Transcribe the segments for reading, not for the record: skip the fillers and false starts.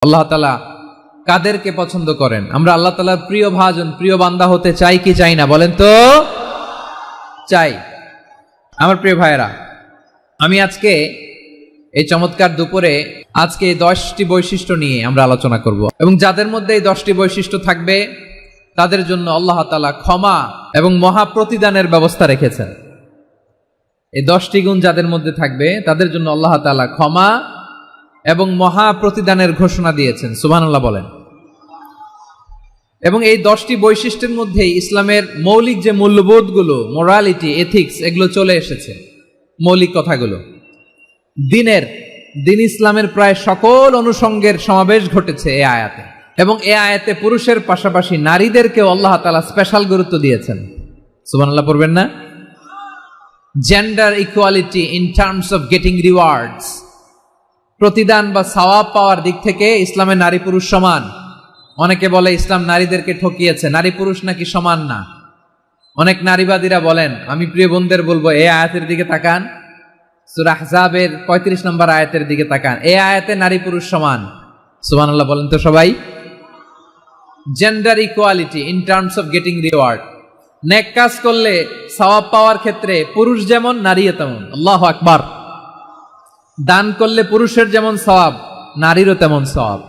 আল্লাহ তাআলা কাদেরকে পছন্দ করেন? আমরা আল্লাহ তাআলার প্রিয় ভাজন, প্রিয় বান্দা হতে চাই কি চাই না? বলেন তো। চাই। আমার প্রিয় ভাইয়েরা, আমি আজকে এই চমৎকার দুপুরে আজকে 10টি বৈশিষ্ট্য নিয়ে আমরা আলোচনা করব, এবং যাদের মধ্যে এই 10টি বৈশিষ্ট্য থাকবে তাদের জন্য আল্লাহ তাআলা ক্ষমা এবং মহা প্রতিদানের ব্যবস্থা রেখেছেন। এই 10টি গুণ যাদের মধ্যে থাকবে তাদের জন্য আল্লাহ তাআলা ক্ষমা এবং মহা প্রতিদানের ঘোষণা দিয়েছেন। সুবহানাল্লাহ বলেন। এবং এই 10টি বৈশিষ্ট্যের মধ্যে ইসলামের মৌলিক যে মূল্যবোধগুলো, মোরালিটি, এথিক্স, এগুলো চলে এসেছে। মৌলিক কথাগুলো দিন ইসলামের প্রায় সকল অনুষঙ্গের সমাবেশ ঘটেছে এই আয়াতে। এবং এই আয়াতে পুরুষের পাশাপাশি নারীদেরকেও আল্লাহ তাআলা স্পেশাল গুরুত্ব দিয়েছেন। সুবহানাল্লাহ পড়বেন না? Gender equality in terms of getting rewards, প্রতিদান বা সওয়াব পাওয়ার দিক থেকে ইসলামে নারী পুরুষ সমান। অনেকে বলে ইসলাম নারীদেরকে ঠকিয়েছে, নারী পুরুষ নাকি সমান না। অনেক নারীবাদীরা বলেন, আমি প্রিয় বোনদের বলবো এই আয়াতের দিকে তাকান, সূরা আহজাবের 35 নম্বর আয়াতের দিকে তাকান। এই আয়াতে নারী পুরুষ সমান। সুবহানাল্লাহ বলেন তো সবাই। Gender equality in terms of getting reward, নেক কাজ করলে সওয়াব পাওয়ার ক্ষেত্রে পুরুষ যেমন নারীও তেমন। আল্লাহু আকবার। দান করলে পুরুষের যেমন সওয়াব, নারীরও তেমন সওয়াব।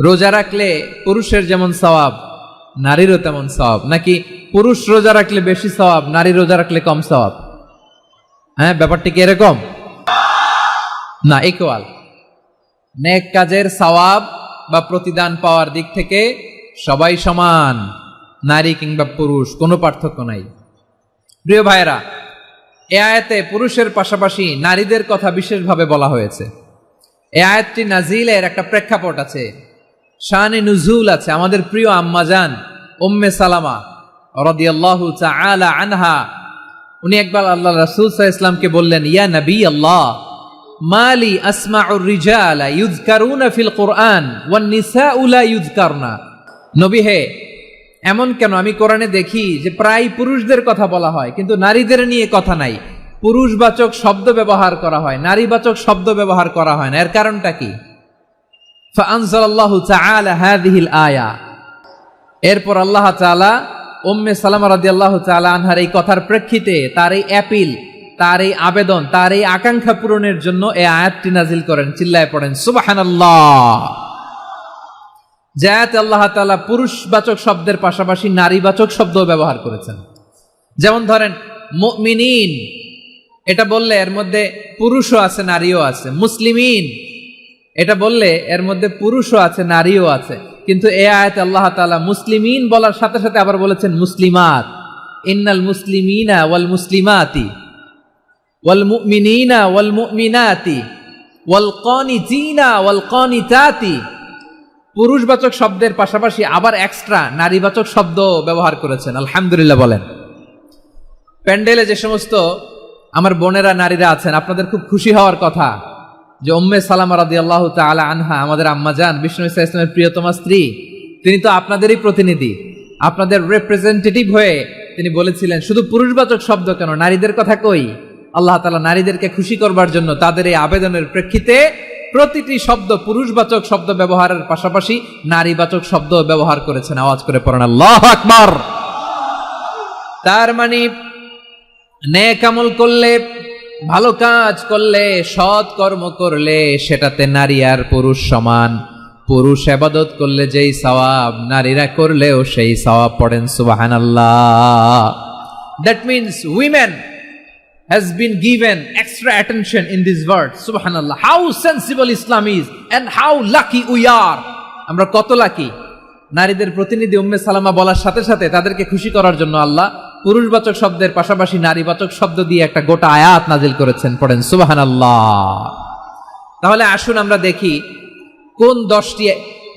রোজা রাখলে পুরুষের যেমন সওয়াব, নারীরও তেমন সওয়াব। নাকি পুরুষ রোজা রাখলে বেশি সওয়াব, নারী রোজা রাখলে কম সওয়াব? হ্যাঁ, ব্যাপারটি কি এরকম না? ইকুয়াল। নেক কাজের সওয়াব বা প্রতিদান পাওয়ার দিক থেকে সবাই সমান, নারী কিংবা পুরুষ, কোনো পার্থক্য নাই। প্রিয় ভাইরা, এই আয়াতে পুরুষের পাশাপাশি নারীদের কথা বিশেষভাবে বলা হয়েছে। এই আয়াতটি নাজিলের একটা প্রেক্ষাপট আছে, শানে নুজুল আছে। আমাদের প্রিয় আম্মাজান উম্মে সালামা রাদিয়াল্লাহু তাআলা আনহা, উনি একবার আল্লাহ রাসূল সাল্লাল্লাহু আলাইহি ওয়াসাল্লামকে বললেন, ইয়া নবী আল্লাহ, মালি আসমাউর রিজালা ইউযকারুনা ফিল কুরআন ওয়ান নিসাউ লা ইউযকারনা। নবী হে, এমন কেন আমি কোরআনে দেখি যে প্রায় পুরুষদের কথা বলা হয় কিন্তু নারীদের নিয়ে কথা নাই। পুরুষবাচক শব্দ ব্যবহার করা হয়, নারীবাচক শব্দ ব্যবহার করা হয় না। এর কারণটা কি? ফাআনজালাল্লাহু তাআলা হাযিহিল আয়া। এরপর আল্লাহ তাআলা উম্মে সালামা রাদিয়াল্লাহু তাআলা আনহার এই কথার প্রেক্ষিতে, তার এই অ্যাপিল, তার এই আবেদন, তার এই আকাঙ্ক্ষা পূরণের জন্য এই আয়াতটি নাজিল করেন। চিল্লায় পড়েন সুবহানাল্লাহ। যাতে আল্লাহ তাআলা পুরুষবাচক শব্দের পাশাপাশি নারীবাচক শব্দ ব্যবহার করেছেন। যেমন ধরেন মুমিনিন, এটা বললে এর মধ্যে পুরুষও আছে নারীও আছে। মুসলিমিন, এটা বললে এর মধ্যে পুরুষও আছে নারীও আছে। কিন্তু এই আয়াতে আল্লাহ তাআলা মুসলিমিন বলার সাথে সাথে আবার বলেছেন মুসলিমাত। ইন্নাল মুসলিমিনা ওয়াল মুসলিমাতি ওয়াল মুমিনিনা ওয়াল মুমিনাতি ওয়াল কানিতিনা ওয়াল কানিতাতি। পুরুষবাচক শব্দের পাশাপাশি আবার এক্সট্রা নারীবাচক শব্দ ব্যবহার করেছেন। আলহামদুলিল্লাহ বলেন। প্যান্ডেলে যে সমস্ত আমার বোনেরা নারীরা আছেন, আপনাদের খুব খুশি হওয়ার কথা যে উম্মে সালামা রাদিয়াল্লাহু তাআলা আনহা, আমাদের আম্মাজান বিষ্ণু ইসা ইসলামের প্রিয়তমা স্ত্রী, তিনি তো আপনাদেরই প্রতিনিধি, আপনাদের রিপ্রেজেন্টেটিভ হয়ে তিনি বলেছিলেন শুধু পুরুষবাচক শব্দ কেন, নারীদের কথা কই। আল্লাহ তাআলা নারীদেরকে খুশি করবার জন্য তাদের এই আবেদনের প্রেক্ষিতে প্রতিটি শব্দ পুরুষবাচক শব্দ ব্যবহারের পাশাপাশি নারীবাচক শব্দ ব্যবহার করেছেন। আওয়াজ করে পড়েন আল্লাহু আকবার। তার মানে নেক আমল করলে, ভালো কাজ করলে, সৎ কর্ম করলে সেটাতে নারী আর পুরুষ সমান। পুরুষ ইবাদত করলে যেই সওয়াব, নারীরা করলেও সেই সওয়াব। পড়েন সুবহানাল্লাহ। That means women has been given extra attention in this word. Subhanallah. How sensible Islam is and how lucky we are. আমরা কত লাকি। নারীদের প্রতিনিধি উম্মে সালামা বলার সাথে সাথে তাদেরকে খুশি করার জন্য আল্লাহ পুরুষবাচক শব্দের পাশাপাশি নারীবাচক শব্দ দিয়ে একটা গোটা আয়াত নাজিল করেছেন। পড়েন সুবহানাল্লাহ। তাহলে আসুন আমরা দেখি কোন 10টি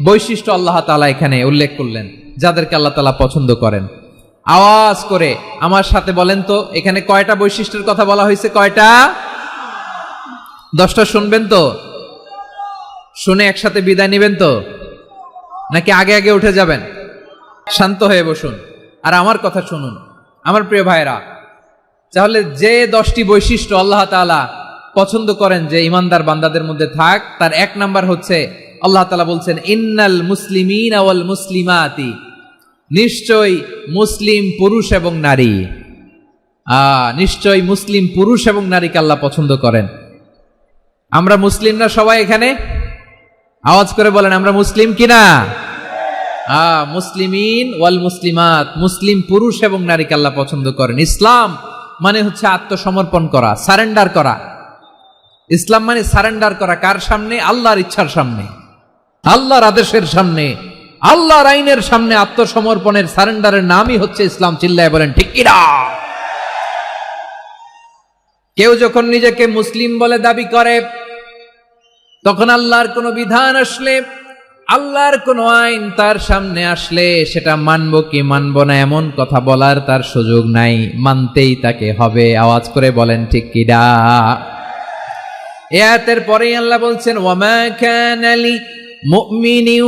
বৈশিষ্ট্য আল্লাহ তাআলা এখানে উল্লেখ করলেন যাদেরকে আল্লাহ তাআলা পছন্দ করেন। আওয়াজ করে আমার সাথে বলেন তো, এখানে কয়টা বৈশিষ্ট্যের কথা বলা হয়েছে? কয়টা? 10টা শুনবেন তো? শুনে একসাথে বিদায় নেবেন তো, নাকি আগে আগে উঠে যাবেন? শান্ত হয়ে বসুন আর আমার কথা শুনুন আমার প্রিয় ভাইরা। তাহলে যে 10টি বৈশিষ্ট্য আল্লাহ তাআলা পছন্দ করেন যে ইমানদার বান্দাদের মধ্যে থাক, তার 1 নাম্বার হচ্ছে আল্লাহ তাআলা বলছেন ইন্নাল মুসলিমিনা ওয়াল মুসলিমাতি, নিশ্চয় মুসলিম পুরুষ এবং নারী, নিশ্চয় মুসলিম পুরুষ এবং নারীকে আল্লাহ পছন্দ করেন। আমরা মুসলিম না সবাই এখানে? আওয়াজ করে বলেন আমরা মুসলিম কিনা? মুসলিমিন ওয়াল মুসলিমাত, মুসলিম পুরুষ এবং নারীকে আল্লাহ পছন্দ করেন। ইসলাম মানে হচ্ছে আত্মসমর্পণ করা, সারেন্ডার করা। ইসলাম মানে সারেন্ডার করা কার সামনে? আল্লাহর ইচ্ছার সামনে, আল্লাহর আদেশের সামনে, আল্লাহর আইনের সামনে আত্মসমর্পণের সারেন্ডারের নামই হচ্ছে ইসলাম। চিল্লায় বলেন ঠিক কিনা? কেউ যখন নিজেকে মুসলিম বলে দাবি করে, তখন আল্লাহর কোনো বিধান আসলে, আল্লাহর কোনো আইন তার সামনে আসলে সেটা মানবো কি মানবো না এমন কথা বলার তার সুযোগ নাই, মানতেই তাকে হবে। আওয়াজ করে বলেন ঠিক কিনা? এই আয়াতের পরেই আল্লাহ বলছেন ওয়ামা কানা লি মুমিনিন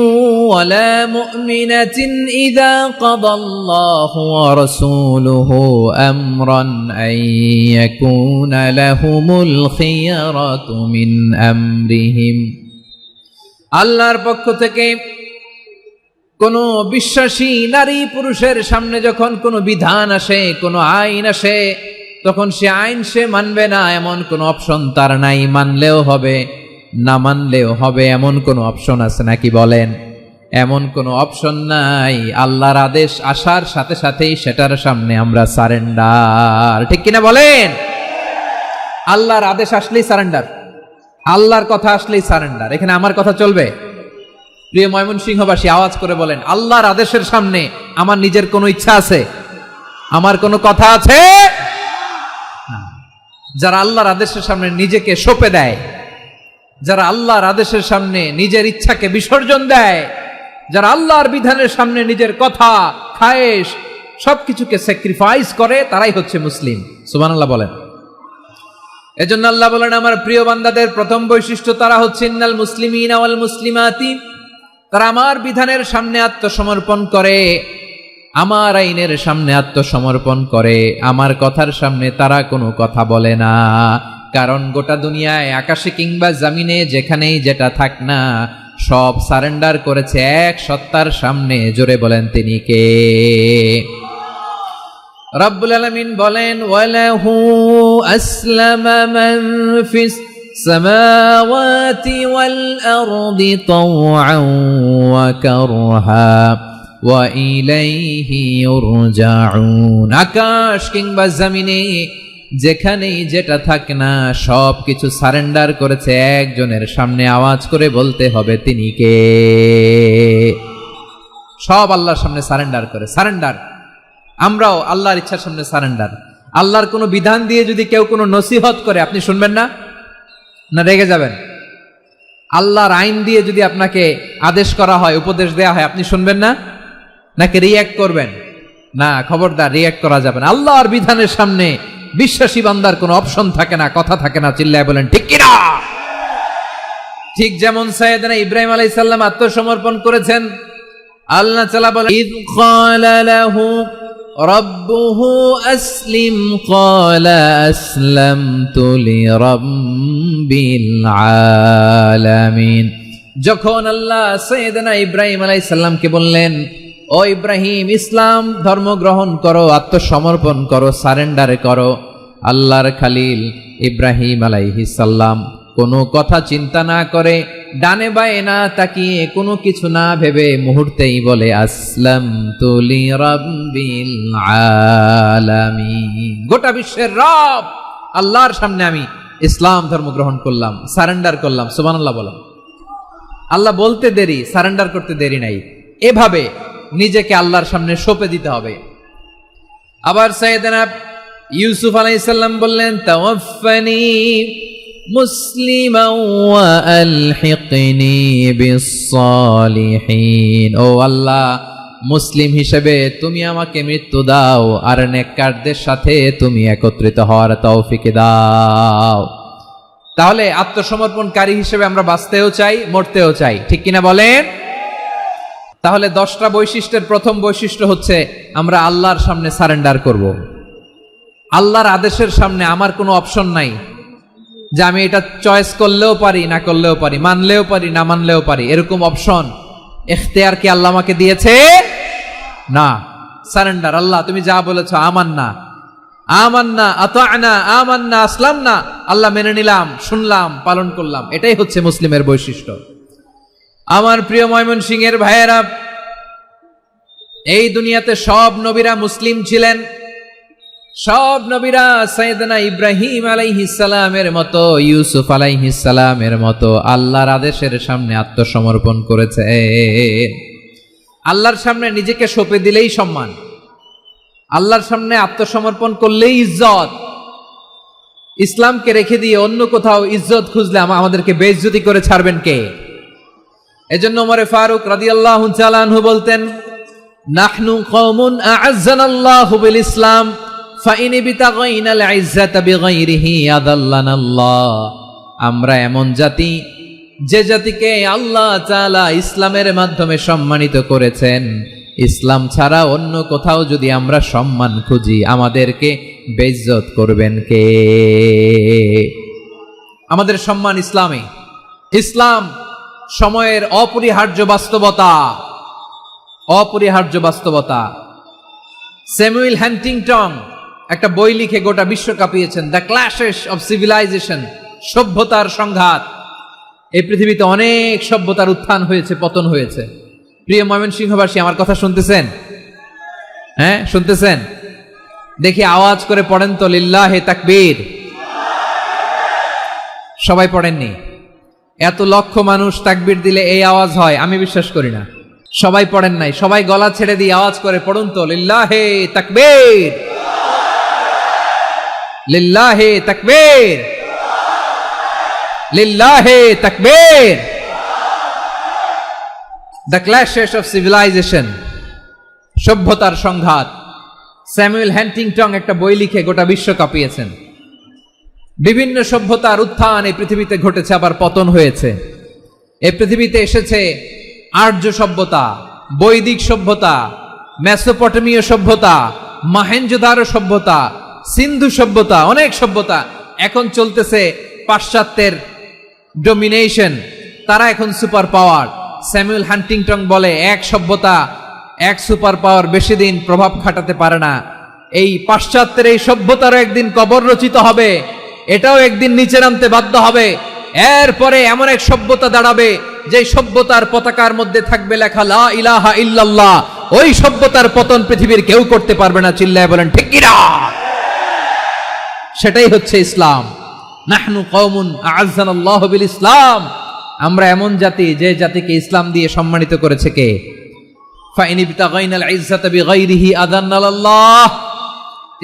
ওয়ালা মুমিনাতিন ইযা কাদাল্লাহু ওয়া রাসূলুহু আমরান আন ইয়াকুনা লাহুমুল খিয়ারাতু মিন আমরিহিম। আল্লাহর পক্ষ থেকে কোনো বিশ্বাসী নারী পুরুষের সামনে যখন কোনো বিধান আসে, কোনো আইন আসে, তখন সে আইন সে মানবে না এমন কোনো অপশন তার নাই। মানলেও হবে, না মানলেও হবে এমন কোনো অপশন আছে নাকি বলেন? এমন কোনো অপশন নাই। আল্লাহর আদেশ আসার সাথে সাথেই সেটার সামনে আমরা সারেন্ডার। ঠিক কিনা বলেন? আল্লাহর আদেশ আসলেই সারেন্ডার, আল্লাহর কথা আসলেই সারেন্ডার। এখানে আমার কথা চলবে? প্রিয় ময়মনসিংহবাসী আওয়াজ করে বলেন আল্লাহর আদেশের সামনে আমার নিজের কোনো ইচ্ছা আছে? আমার কোনো কথা আছে? যারা আল্লাহর আদেশের সামনে নিজেকে সঁপে দেয়, যারা আল্লাহর আদেশের সামনে নিজের ইচ্ছাকে বিসর্জন দেয়, যারা আল্লাহর বিধানের সামনে নিজের কথা, খায়েশ সবকিছুকে স্যাক্রিফাইস করে, তারাই হচ্ছে মুসলিম। সুবহানাল্লাহ বলেন। এজন্য আল্লাহ বলেন আমার প্রিয় বান্দাদের প্রথম বৈশিষ্ট্য তারা হচ্ছে ইন্নাল মুসলিমিনা ওয়াল মুসলিমাতি, তারা আমার বিধানের সামনে আত্মসমর্পণ করে, আমার আইনের সামনে আত্মসমর্পণ করে, আমার কথার সামনে তারা কোনো কথা বলে না। কারণ গোটা দুনিয়ায় আকাশে কিংবা জমিনে যেখানেই যেটা থাক না, সব সারেন্ডার করেছে এক সত্তার সামনে। জোরে বলেন তিনি কে? রব্বুল আলামিন বলেন ওয়ালাহু আসলামা মান ফিস সামাওয়াতি ওয়াল আরদি তাওআন ওয়া কারহা ওয়া ইলাইহি ইউরজাউন। আকাশ কিংবা জমিনে যেখানেই যেটা থাক না, সব কিছু সারেন্ডার করেছে একজনের সামনে। আওয়াজ করে বলতে হবে তিনি কে? সব আল্লাহর সামনে সারেন্ডার করে। সারেন্ডার। আমরাও আল্লাহর ইচ্ছার সামনে সারেন্ডার। আল্লাহর কোনো বিধান দিয়ে যদি কেউ কোনো নসিহত করে, আপনি শুনবেন না? না রেগে যাবেন? আল্লাহর আইন দিয়ে যদি আপনাকে আদেশ করা হয়, উপদেশ দেয়া হয়, আপনি শুনবেন না? নাকি রিয়্যাক্ট করবেন? না, খবরদার, রিয়্যাক্ট করা যাবে না। আল্লাহর বিধানের সামনে বিশ্বাসী বান্দার কোনো অপশন থাকে না, কথা থাকে না। চিল্লায় বলেন ঠিক কিনা? ঠিক যেমন সাইয়েদনা ইব্রাহিম আলাইহিস সালাম আত্মসমর্পণ করেছেন। আল্লাহ তাআলা বলেন ইয ক্বালা লাহু রাব্বুহু আসলিম ক্বালা আসলামতু লিরাব্বিল আলামিন। যখন আল্লাহ সাইয়েদনা ইব্রাহিম আলাইহিস সালামকে বললেন ও ইব্রাহিম ইসলাম ধর্ম গ্রহণ করো, আত্মসমর্পণ করো, সারেন্ডার করো, আল্লাহর খালিল ইব্রাহিম আলাইহিস সালাম কোনো কথা চিন্তা না করে, ডানে বায়ে না তাকিয়ে, কোনো কিছু না ভেবে মুহূর্তেই বলে আসলামতু লিরাব্বিল আলামিন। গোটা বিশ্বের রব আল্লাহর সামনে আমি ইসলাম ধর্ম গ্রহণ করলাম, সারেন্ডার করলাম। সুবহানাল্লাহ বলেন। আল্লাহ বলতে দেরি, সারেন্ডার করতে দেরি নাই। এভাবে নিজেকে আল্লাহর সামনে সঁপে দিতে হবে। আবার সাইয়েদনা ইউসুফ আলাইহিস সালাম বললেন তাওয়াফফানি মুসলিমান ওয়া আলহিকনি বিস-সালিহিন। ও আল্লাহ, মুসলিম হিসেবে তুমি আমাকে মৃত্যু দাও, আর নেককারদের সাথে তুমি একত্রিত হওয়ার তৌফিক দাও। তাহলে আত্মসমর্পণকারী হিসেবে আমরা বাঁচতেও চাই, মরতেও চাই। ঠিক কিনা বলেন? তাহলে 10টা বৈশিষ্ট্যের প্রথম বৈশিষ্ট্য হচ্ছে আমরা আল্লাহর সামনে সারেন্ডার করব। আল্লাহর আদেশের সামনে আমার কোনো অপশন নাই। যে আমি এটা চয়েস করলেও পারি, না করলেও পারি, মানলেও পারি, না মানলেও পারি, এরকম অপশন ইখতিয়ার কি আল্লাহ আমাকে দিয়েছে? না। সারেন্ডার, আল্লাহ তুমি যা বলেছো, আমান্না আমান্না আতা'না আমান্না আসলামনা, আল্লাহ মেনে নিলাম, শুনলাম, পালন করলাম। এটাই হচ্ছে মুসলিমের বৈশিষ্ট্য। আমার প্রিয় ময়মনসিংহের ভাইয়েরা, এই দুনিয়াতে সব নবীরা মুসলিম ছিলেন। সব নবীরা সাইয়েদনা ইব্রাহিম আলাইহিস সালামের মতো, ইউসুফ আলাইহিস সালামের মতো আল্লাহর আদেশের সামনে আত্মসমর্পণ করেছে। আল্লাহর সামনে নিজেকে সঁপে দিলেই সম্মান, আল্লাহর সামনে আত্মসমর্পণ করলেই ইজ্জত। ইসলামকে রেখে দিয়ে অন্য কোথাও ইজ্জত খুঁজলে আমাদেরকে বেইজ্জতি করে ছাড়বেন কে? এজন্য ওমরে ফারুক রাদিয়াল্লাহু তাআলা আনহু বলতেন, নাহনু কওমুন আ'আজ্জানাল্লাহু বিল ইসলাম ফাইন বিতাগাইনাল ইজ্জাতা বিগাইরিহি আদাল্লানাল্লাহ। আমরা এমন জাতি, যে জাতিকে আল্লাহ তাআলা ইসলামের মাধ্যমে সম্মানিত করেছেন, ইসলাম ছাড়া অন্য কোথাও যদি আমরা সম্মান খুঁজি, আমাদেরকে বেইজ্জত করবেন কে? আমাদের সম্মান ইসলামে। ইসলাম সময়ের অপরিহার্য বাস্তবতা, অপরিহার্য বাস্তবতা। স্যামুয়েল হ্যান্টিংটন একটা বই লিখে গোটা বিশ্ব কাঁপিয়েছেন, দ্য ক্ল্যাশেস অফ সিভিলাইজেশন, সভ্যতার সংঘাত। এই পৃথিবীতে অনেক সভ্যতার উত্থান হয়েছে, পতন হয়েছে। প্রিয় ময়মনসিংহবাসী, আমার কথা শুনতেছেন? হ্যাঁ, শুনতেছেন? দেখি আওয়াজ করে পড়েন তো, লিল্লাহে তাকবীর। সবাই পড়েননি? এত লক্ষ মানুষ তাকবীর দিলে এই আওয়াজ হয়? আমি বিশ্বাস করি না। সবাই পড়েন নাই। সবাই গলা ছেড়ে দিয়ে আওয়াজ করে পড়ুন তো, লিল্লাহে তাকবীর, লিল্লাহে তাকবীর, লিল্লাহে তাকবীর। দ্য ক্ল্যাশেস অফ সিভিলাইজেশন, সভ্যতার সংঘাত। স্যামুয়েল হ্যান্টিংটন একটা বই লিখে গোটা বিশ্ব কাঁপিয়েছেন। বিভিন্ন সভ্যতার উত্থান এই পৃথিবীতে ঘটেছে, আবার পতন হয়েছে। এই পৃথিবীতে এসেছে আর্য সভ্যতা, বৈদিক সভ্যতা, মেসোপটেমীয় সভ্যতা, মহেঞ্জোদারো সভ্যতা, সিন্ধু সভ্যতা, অনেক সভ্যতা। এখন চলতেছে পাশ্চাত্যের ডোমিনেশন, তারা এখন সুপার পাওয়ার। স্যামুয়েল হান্টিংটন বলে, এক সভ্যতা, এক সুপার পাওয়ার বেশি দিন প্রভাব খাটাতে পারে না। এই পাশ্চাত্যের এই সভ্যতারও একদিন কবর রচিত হবে, এটাও একদিন নিচে নামতে বাধ্য হবে। এরপরে এমন এক সভ্যতা দাঁড়াবে, যে সভ্যতার পতাকার মধ্যে থাকবে লেখা লা ইলাহা ইল্লাল্লাহ। ওই সভ্যতার পতন পৃথিবীর কেউ করতে পারবে না। চিল্লায় বলেন ঠিক কিনা? সেটাই হচ্ছে ইসলাম। নাহনু কওমুন আ'আজ্জানাল্লাহু বিল ইসলাম। আমরা এমন জাতি, যে জাতিকে ইসলাম দিয়ে সম্মানিত করেছে কে? ফাইন বিতাগাইনাল ইজ্জাতা বিগাইরিহি আদান্নাল্লাহ।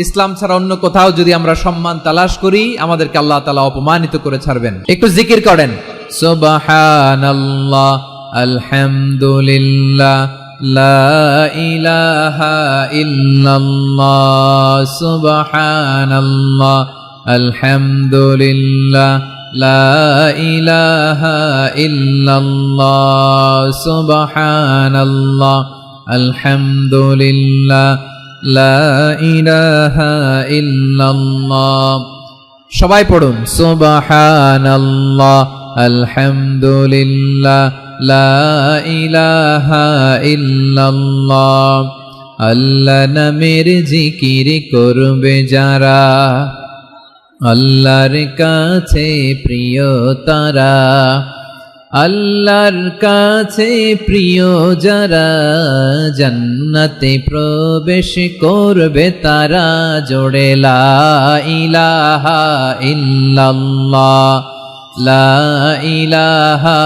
ইসলাম ছাড়া অন্য কোথাও যদি আমরা সম্মান তালাশ করি, আমাদেরকে আল্লাহ তাআলা অপমানিত করে ছাড়বেন। একটু জিকির করেন, সুবহানাল্লাহ, আলহামদুলিল্লাহ, লা ইলাহা ইল্লাল্লাহ, সুবহানাল্লাহ, আলহামদুলিল্লাহ, লা ইলাহা ইল্লাল্লাহ, সুবহানাল্লাহ, আলহামদুলিল্লাহ, লা ইলাহা ইল্লাল্লাহ। সবাই পড়ুন, সুবহানাল্লাহ, আলহামদুলিল্লাহ, লা ইলাহা ইল্লাল্লাহ। আল্লাহ নামের জিকির করবে যারা, আল্লাহর কাছে প্রিয় তারা। আল্লাহর কাছে প্রিয় যারা, জান্নাতে প্রবেশ করবে তারা। জোড়ে লা ইলাহা ইল্লাল্লাহ, লা ইলাহা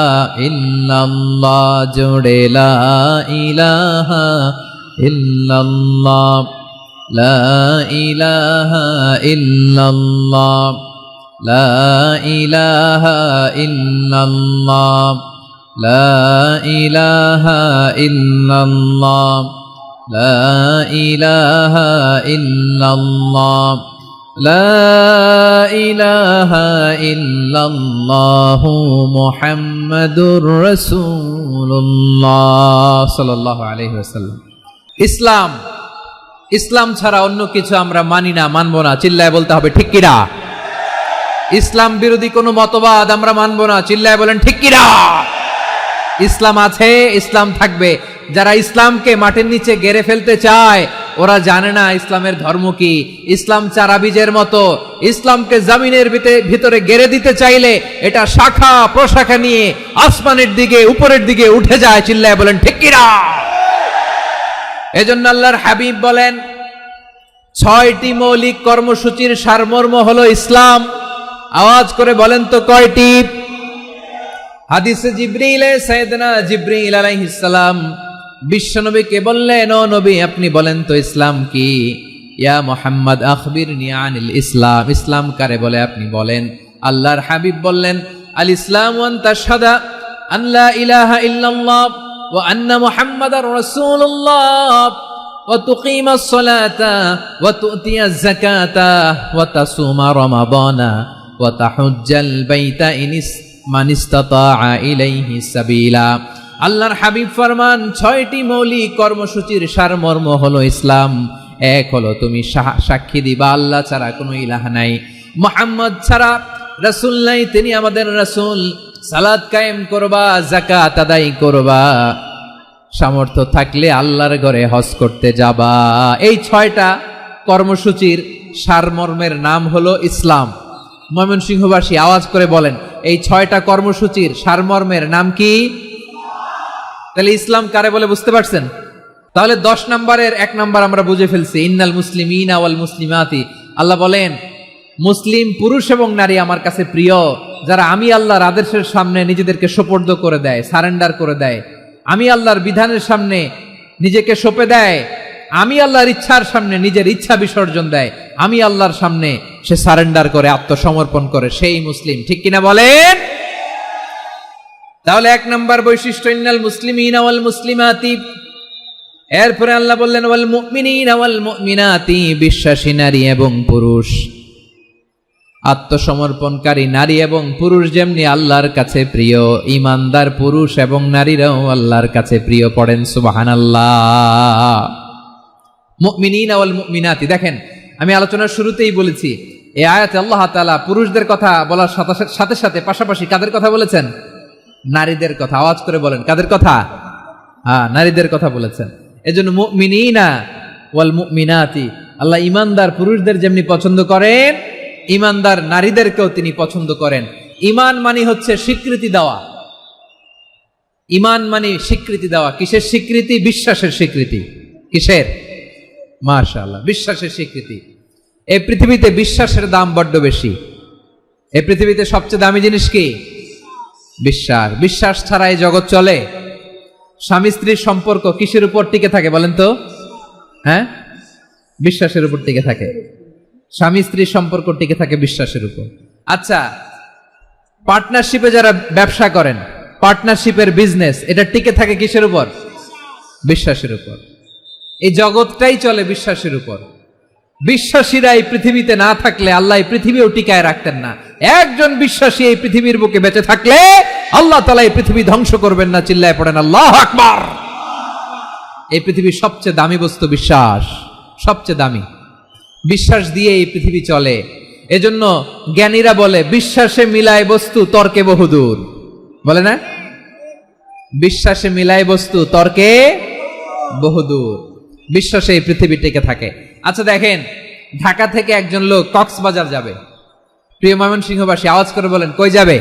ইল্লাল্লাহ, জোড়ে লা ইলাহা ইল্লাল্লাহ, লা ইলাহা ইল্লাল্লাহ, লা ইলাহা ইল্লাল্লাহ, লা ইলাহা ইল্লাল্লাহ, লা ইলাহা ইল্লাল্লাহ, লা ইলাহা ইল্লাল্লাহু মুহাম্মাদুর রাসূলুল্লাহ সাল্লাল্লাহু আলাইহি ওয়াসাল্লাম। ইসলাম, ইসলাম ছাড়া অন্য কিছু আমরা মানি না, মানবো না। চিল্লায় বলতে হবে ঠিক কিনা? ইসলাম বিরোধী কোনো মতবাদ আমরা মানব না, চিল্লায় বলেন ঠিক কিনা? ইসলাম আছে, ইসলাম থাকবে। যারা ইসলামকে মাটির নিচে গেড়ে ফেলতে চায় ওরা জানে না ইসলামের ধর্ম কি। ইসলাম চারা বীজের মতো, ইসলামকে জমিনের ভিতরে গেড়ে দিতে চাইলে এটা শাখা প্রশাখা নিয়ে আসমানের দিকে উপরের দিকে উঠে যায়, চিল্লায় বলেন ঠিক কিনা? এজন্য আল্লাহর হাবিব বলেন 6টি মৌলিক কর্মসূচির সারমর্ম হলো ইসলাম। আওয়াজ করে বলেন তো কয়টি? হাদিসে জিবরিলে সাইয়েদনা জিবরিল আলাইহিস সালাম বিশ্বনবীকে বললেন, ও নবী আপনি বলেন তো ইসলাম কি? ইয়া মুহাম্মদ আখবিরনি আনিল ইসলাম, ইসলাম কারে বলে আপনি বলেন। আল্লাহর হাবিব বললেন, আল ইসলামু আন তাশহাদা আন লা ইলাহা ইল্লাল্লাহ ওয়া আন্না মুহাম্মাদার রাসূলুল্লাহ ওয়া তুকিমাস সালাতা ওয়া তুতিয়াজ যাকাতা ওয়া তাসুমা রমাদানা ওয়া তাহুজ্জাল বাইতা মান ইসতাতাআ ইলাইহি সাবিলা। আল্লাহর হাবিব ফরমান 6টি মৌলিক কর্মসূচির সারমর্ম হলো ইসলাম। এক হলো তুমি সাক্ষী দিবা আল্লাহ ছাড়া কোনো ইলাহ নাই, মুহাম্মদ ছাড়া রাসূল নাই, তিনি আমাদের রাসূল। সালাত কায়েম করবা, যাকাত আদায় করবা, সামর্থ্য থাকলে আল্লাহর ঘরে হজ করতে যাবা। এই 6টা কর্মসূচির সারমর্মের নাম হলো ইসলাম। ময়মনসিংহবাসী আওয়াজ করে বলেন, এই 6টা কর্মসূচির সারমর্মের নাম কি? তাহলে ইসলাম কারে বলে বুঝতে পারছেন? তাহলে 10 নম্বরের 1 নম্বর আমরা বুঝে ফেলছি, ইন্নাল মুসলিমিনা ওয়াল মুসলিমাতি। আল্লাহ বলেন মুসলিম পুরুষ এবং নারী আমার কাছে প্রিয়, যারা আমি আল্লাহর আদেশের সামনে নিজেদেরকে সোপর্দ করে দেয়, সারেন্ডার করে দেয়, আমি আল্লাহর বিধানের সামনে নিজেকে সঁপে দেয়, আমি আল্লাহর ইচ্ছার সামনে নিজের ইচ্ছা বিসর্জন দেয়, আমি আল্লাহর সামনে সে সারেন্ডার করে আত্মসমর্পণ করে, সেই মুসলিম। ঠিক কিনা বলেন? তাহলে 1 নম্বর বৈশিষ্ট্য ইন্নাল মুসলিমিনা ওয়াল মুসলিমাতি। এরপরে আল্লাহ বললেন ওয়াল মুমিনিনা ওয়াল মুমিনাতি, বিশ্বাসী নারী এবং পুরুষ, আত্মসমর্পণকারী নারী এবং পুরুষ যেমনি আল্লাহর কাছে প্রিয়, ইমানদার পুরুষ এবং নারীরাও আল্লাহর কাছে প্রিয়। পড়েন সুবহানাল্লাহ। মুমিনিনা ওয়াল মুমিনাতি। দেখেন আমি আলোচনার শুরুতেই বলেছি এই আয়াতে আল্লাহ তাআলা পুরুষদের কথা বলার সাথে সাথে পাশাপাশি কাদের কথা বলেছেন? নারীদের কথা। আওয়াজ করে বলেন কাদের কথা? নারীদের কথা বলেছেন। এজন্য মুমিনিনা ওয়াল মুমিনাতি, আল্লাহ ইমানদার পুরুষদের যেমনি পছন্দ করেন, ইমানদার নারীদেরকেও তিনি পছন্দ করেন। ঈমান মানে হচ্ছে স্বীকৃতি দেওয়া। ঈমান মানে স্বীকৃতি দেওয়া। কিসের স্বীকৃতি? বিশ্বাসের স্বীকৃতি। কিসের? মাশাআল্লাহ, বিশ্বাসের স্বীকৃতি। এই পৃথিবীতে বিশ্বাসের দাম বড্ড বেশি। এই পৃথিবীতে সবচেয়ে দামি জিনিস কি? বিশ্বাস। বিশ্বাস ছাড়া এই জগৎ চলে? স্বামী স্ত্রীর সম্পর্ক কিসের উপর টিকে থাকে বলেন তো? হ্যাঁ, বিশ্বাসের উপর টিকে থাকে। স্বামী স্ত্রীর সম্পর্ক টিকে থাকে বিশ্বাসের উপর। আচ্ছা, পার্টনারশিপে যারা ব্যবসা করেন, পার্টনারশিপের বিজনেস, এটা টিকে থাকে কিসের উপর? বিশ্বাসের উপর। এই জগৎটাই চলে বিশ্বাসের উপর। বিশ্বাসীরা এই পৃথিবীতে না থাকলে আল্লাহ এই পৃথিবীও টিকায় রাখতেন না। একজন বিশ্বাসী এই পৃথিবীর বুকে বেঁচে থাকলে আল্লাহ তাআলা এই পৃথিবী ধ্বংস করবেন না। চিল্লায় পড়েন আল্লাহু আকবার। এই পৃথিবীর সবচেয়ে দামি বস্তু বিশ্বাস, সবচেয়ে দামি। বিশ্বাস দিয়ে এই পৃথিবী চলে। এজন্য জ্ঞানীরা বলে বিশ্বাসে মিলায় বস্তু তর্কে বহুদূর। বলে না? বিশ্বাসে মিলায় বস্তু তর্কে বহুদূর। বিশ্বাসে এই পৃথিবী টিকে থাকে। আচ্ছা দেখেন, ঢাকা থেকে একজন লোক কক্সবাজার যাবে। প্রিয় ময়মনসিংহবাসী আওয়াজ করে বলেন কই যাবে?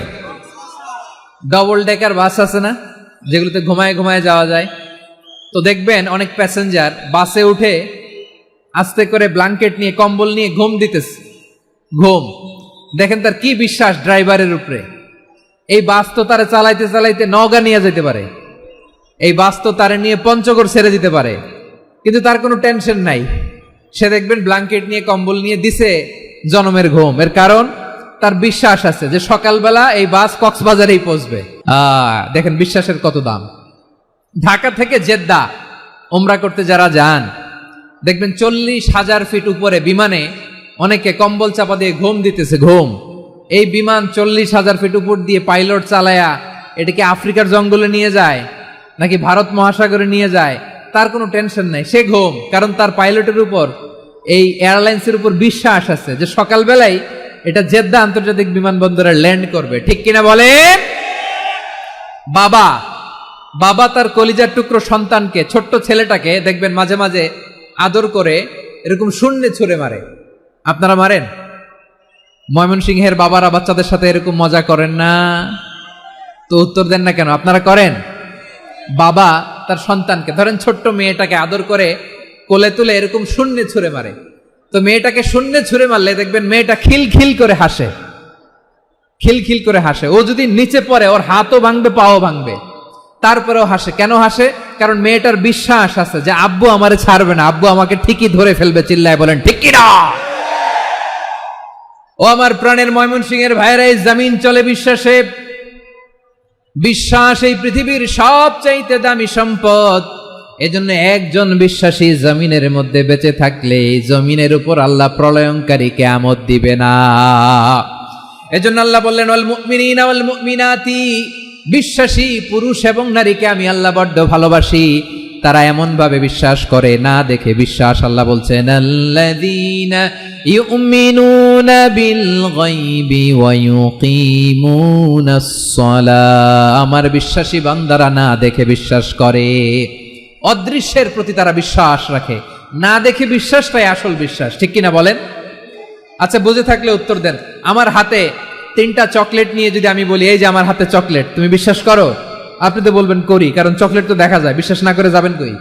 ডবল ডেকার বাস আছে না, যেগুলোতে ঘুমায় ঘুমায় যাওয়া যায়। তো দেখবেন অনেক প্যাসেঞ্জার বাসে উঠে আস্তে করে ব্ল্যাঙ্কেট নিয়ে কম্বল নিয়ে ঘুম দিতেছে। ঘুম দেখেন তার কি বিশ্বাস ড্রাইভারের উপরে। এই বাস তো তারে চালাইতে চালাইতে নওগাঁ নিয়ে যেতে পারে, এই বাস তো তারে নিয়ে পঞ্চগড় ছেড়ে দিতে পারে, কিন্তু তার কোনো টেনশন নাই। সে দেখবেন ব্ল্যাঙ্কেট নিয়ে কম্বল নিয়ে দিছে জনমের ঘুম। এর কারণ তার বিশ্বাস আছে যে সকালবেলা এই বাস কক্সবাজারেই পৌঁছবে। দেখেন বিশ্বাসের কত দাম। ঢাকা থেকে জেদ্দা ওমরা করতে যারা যান দেখবেন 40,000 ফিট উপরে বিমানে অনেকে কম্বল চাপা দিয়ে ঘুম দিতেছে। ঘুম। এই বিমান 40,000 ফিট উপর দিয়ে পাইলট চালায়া এটাকে আফ্রিকার জঙ্গলে নিয়ে যায় নাকি ভারত মহাসাগরে নিয়ে যায়, তার কোনো টেনশন নাই। সে ঘুম, কারণ তার পাইলটের উপর, এই এয়ারলাইন্সের উপর বিশ্বাস আছে যে সকালবেলায় এটা জেদ্দা আন্তর্জাতিক বিমানবন্দরে ল্যান্ড করবে, ঠিক কিনা বলেন? বাবা বাবা তার কলিজার টুকরো সন্তানকে, ছোট্ট ছেলেটাকে দেখবেন মাঝে মাঝে আদর করে এরকম শূন্যে ছুঁড়ে মারে। আপনারা মারেন? ময়মনসিংহের বাবারা বাচ্চাদের সাথে এরকম মজা করেন না? তো উত্তর দেন না কেন? আপনারা করেন? বাবা তার সন্তানকে, ধরেন ছোট্ট মেয়েটাকে আদর করে কোলে তুলে এরকম শূন্যে ছুঁড়ে মারে। তো মেয়েটাকে শূন্যে ছুঁড়ে মারলে দেখবেন মেয়েটা খিলখিল করে হাসে, খিলখিল করে হাসে। ও যদি নিচে পড়ে ওর হাতও ভাঙবে, পাও ভাঙবে, তারপরেও হাসে। কেন হাসে? কারণ মেয়েটার বিশ্বাস আছে যে আব্বু আমারে ছাড়বে না, আব্বু আমাকে ঠিকই ধরে ফেলবে। চিল্লায় বলেন ঠিক কিনা? ও আমার প্রাণের ময়মনসিংহের ভাইরা, এই জমিন চলে বিশ্বাসে। বিশ্বাস এই পৃথিবীর সবচাইতে দামি সম্পদ। এজন্য একজন বিশ্বাসী জমিনের মধ্যে বেঁচে থাকলে এই জমিনের উপর আল্লাহ প্রলয়ঙ্কারী কিয়ামত দিবে না। এজন্য আল্লাহ বললেন ওয়াল মুমিনিনা ওয়াল মুমিনাতি, বিশ্বাসী পুরুষ এবং নারীকে আমি আল্লাহ বড্ড ভালোবাসি। তারা এমন ভাবে বিশ্বাস করে, না দেখে বিশ্বাস। আল্লাহ বলছেন আল্লাযীনা ইউমিনুনা বিল গায়বি ওয়া ইউকিমুনাস সালাহ, আমার বিশ্বাসী বান্দারা না দেখে বিশ্বাস করে। অদৃশ্যের প্রতি তারা বিশ্বাস রাখে, না দেখে বিশ্বাসটাই আসল বিশ্বাস, ঠিক কিনা বলেন? আচ্ছা, বুঝে থাকলে উত্তর দেন। আমার হাতে 3টা চকলেট নিয়ে যদি আমি বলি এই যে আমার হাতে চকলেট, তুমি বিশ্বাস করো? আপনি তো বলবেন করি, কারণ চকলেট তো দেখা যায়। বিশ্বাস না করে যাবেন কই?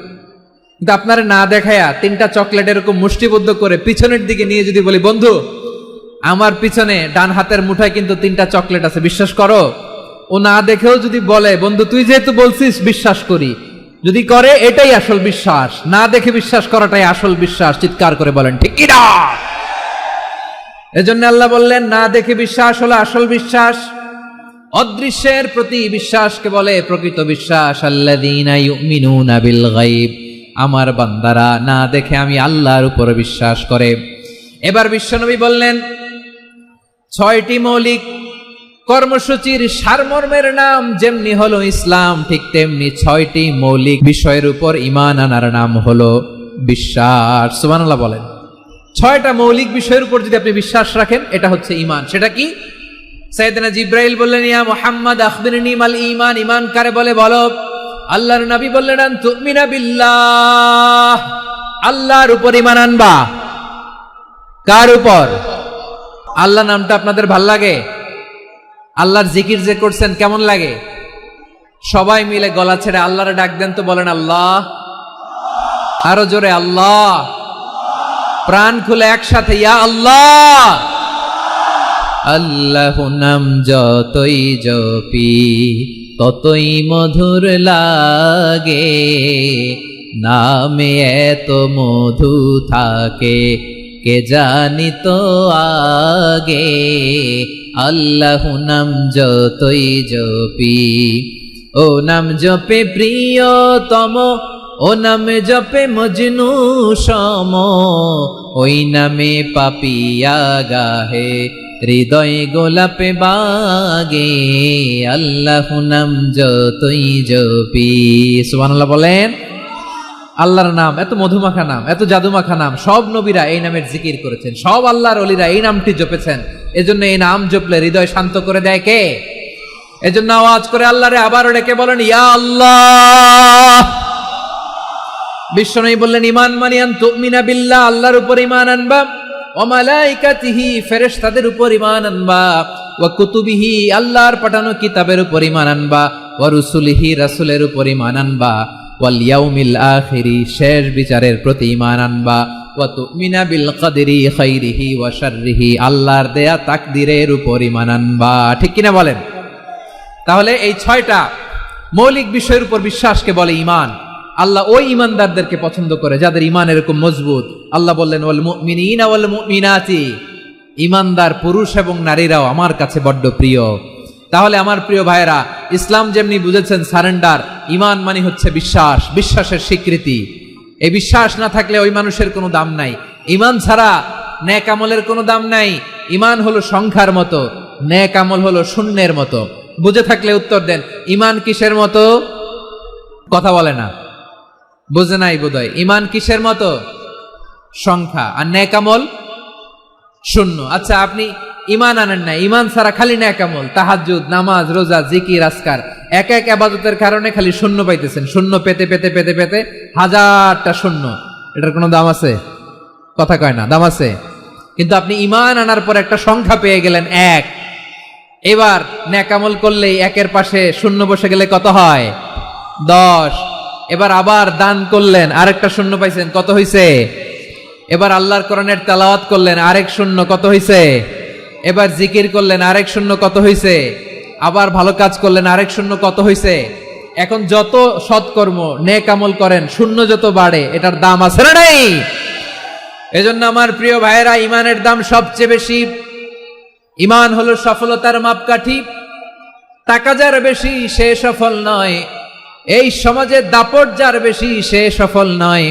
কিন্তু আপনারে না দেখায়া 3টা চকলেট এরকম মুষ্টিবদ্ধ করে পিছনের দিকে নিয়ে যদি বলি বন্ধু আমার পিছনে ডান হাতের মুঠায় কিন্তু 3টা চকলেট আছে, বিশ্বাস করো? ও না দেখেও যদি বলে বন্ধু তুই যেহেতু বলছিস বিশ্বাস করি, যদি করে এটাই আসল বিশ্বাস। না দেখে বিশ্বাস করাটাই আসল বিশ্বাস। চিৎকার করে বলেন ঠিক কি না? এজন্য আল্লাহ বললেন না দেখে বিশ্বাস হলো আসল বিশ্বাস। অদৃশ্যের প্রতি বিশ্বাসকে বলে প্রকৃত বিশ্বাস। আল্লাযীনা ইউমিনুনা বিল গায়ব, আমার বান্দারা না দেখে আমি আল্লাহর উপর বিশ্বাস করে। এবার বিশ্বনবী বললেন 6টি মৌলিক কর্মসূচির সারমর্মের নাম যেমনি হলো ইসলাম, ঠিক তেমনি 6টি মৌলিক বিষয়ের উপর ঈমান আনার নাম হলো বিশ্বাস। সুবহানাল্লাহ বলেন। 6টা মৌলিক বিষয়ের উপর যদি আপনি বিশ্বাস রাখেন এটা হচ্ছে ঈমান। সেটা কি? সাইয়েদনা জিব্রাইল বললেন ইয়া মুহাম্মদ আখবিরনি মাল ঈমান, ঈমান কারে বলে বলো। আল্লাহর নবী বললেন আন তুমিনা বিল্লাহ, আল্লাহর উপর ঈমান আনবা। কার উপর? আল্লাহ নামটা আপনাদের ভাল লাগে? আল্লাহর জিকির যে করছেন কেমন লাগে? সবাই মিলে গলা ছেড়ে আল্লাহরে ডাক দেন তো, বলেন আল্লাহ। আরো জোরে আল্লাহ। প্রাণ খুলে একসাথে ইয়া আল্লাহ। আল্লাহ নাম যতই জপি ততই মধুর লাগে, নামে এত মধু থাকে কে জানি তো আগে। আল্লাহ নাম যতই জপি, ও নাম জপে প্রিয়তম, ও নামে জপে মজনু সম, ওই নামে পাপিয়া গাহে হৃদয় গোলাপে বাগে। আল্লাহ নাম যতই জপি। সুবহানাল্লাহ বলেন। আল্লাহর নাম এত মধুমাখা নাম, এত জাদুমাখা নাম, সব নবীরা এই নামের জিকির করেছেন, সব আল্লাহর ওলিরা এই নামটি জপেছেন। এজন্য এই নাম জপলে হৃদয় শান্ত করে দেয় কে? এজন্য আওয়াজ করে আল্লাহরে আবারও ডেকে বলেন ইয়া আল্লাহ। বিশ্বনবী বললেন ঈমান মানে আন তুমিনা বিল্লাহ, আল্লাহর উপর ঈমান আনবা, ওয়া মালাইকাতিহি, ফেরেশতাদের উপর ঈমান আনবা, ওয়া কুতুবিহি, আল্লাহর পাঠানো কিতাবের উপর ঈমান আনবা, ওয়া রুসুলিহি, রাসূলের উপর ঈমান আনবা, ওয়াল ইয়াউমিল আখিরি, শেষ বিচারের প্রতি ঈমান আনবা, ওয়া তুমিনা বিল কদরি খাইরিহি ওয়া শাররিহি, আল্লাহর দেয়া তাকদীরের উপর ঈমান আনবা। ঠিক কিনা বলেন? তাহলে এই 6টা মৌলিক বিষয়ের উপর বিশ্বাসকে বলে ঈমান। আল্লাহ ওই ঈমানদারদেরকে পছন্দ করে যাদের ঈমান এরকম মজবুত। আল্লাহ বললেন ওয়াল মুমিনিনা ওয়াল মুমিনাতি, ঈমানদার পুরুষ এবং নারীরাও আমার কাছে বড্ড প্রিয়। তাহলে আমার প্রিয় ভাইরা, ইসলাম যেমনি বুঝেছেন সারেন্ডার, ঈমান মানে হচ্ছে বিশ্বাস, বিশ্বাসের স্বীকৃতি। এই বিশ্বাস না থাকলে ওই মানুষের কোনো দাম নাই। ঈমান ছাড়া নেক আমলের কোনো দাম নাই। ঈমান হলো সংখ্যার মতো, নেক আমল হলো শূন্যের মতো। বুঝে থাকলে উত্তর দেন, ঈমান কিসের মতো? কথা বলে না, বুঝে নাই বোধহয়। ঈমান কিসের মতো? সংখ্যা। আর নেক আমল শূন্য। আচ্ছা, আপনি ইমান আনেন না, ইমান ছাড়া খালি নেক আমল, তাহাজ্জুদ, নামাজ, রোজা, জিকির, আজকার, এক এক ইবাদতের কারণে খালি শূন্য পাইতেছেন। শূন্য পেতে পেতে পেতে পেতে হাজারটা শূন্য, এটার কোনো দাম আছে? কথা কয় না, দাম আছে। কিন্তু আপনি ইমান আনার পর একটা সংখ্যা পেয়ে গেলেন, এক। এবার নেক আমল করলেই একের পাশে শূন্য বসে গেলে কত হয়? 10। এবার আবার দান করলেন, আরেকটা শূন্য পাইছেন, কত হইছে? এবার আল্লাহর কোরআনের তেলাওয়াত করলেন, আরেক শূন্য, কত হইছে? এবার জিকির করলেন, আরেক শূন্য, কত হইছে? আবার ভালো কাজ করলেন, আরেক শূন্য, কত হইছে? এখন যত সৎকর্ম নেক আমল করেন, শূন্য যত বাড়ে, এটার দাম আছে না নাই? এজন্য আমার প্রিয় ভাইয়েরা, ইমানের দাম সবচেয়ে বেশি। ইমান হলো সফলতার মাপকাঠি। টাকা যার বেশি সে সফল নয়, এই সমাজে দাপট যার বেশি সে সফল নয়,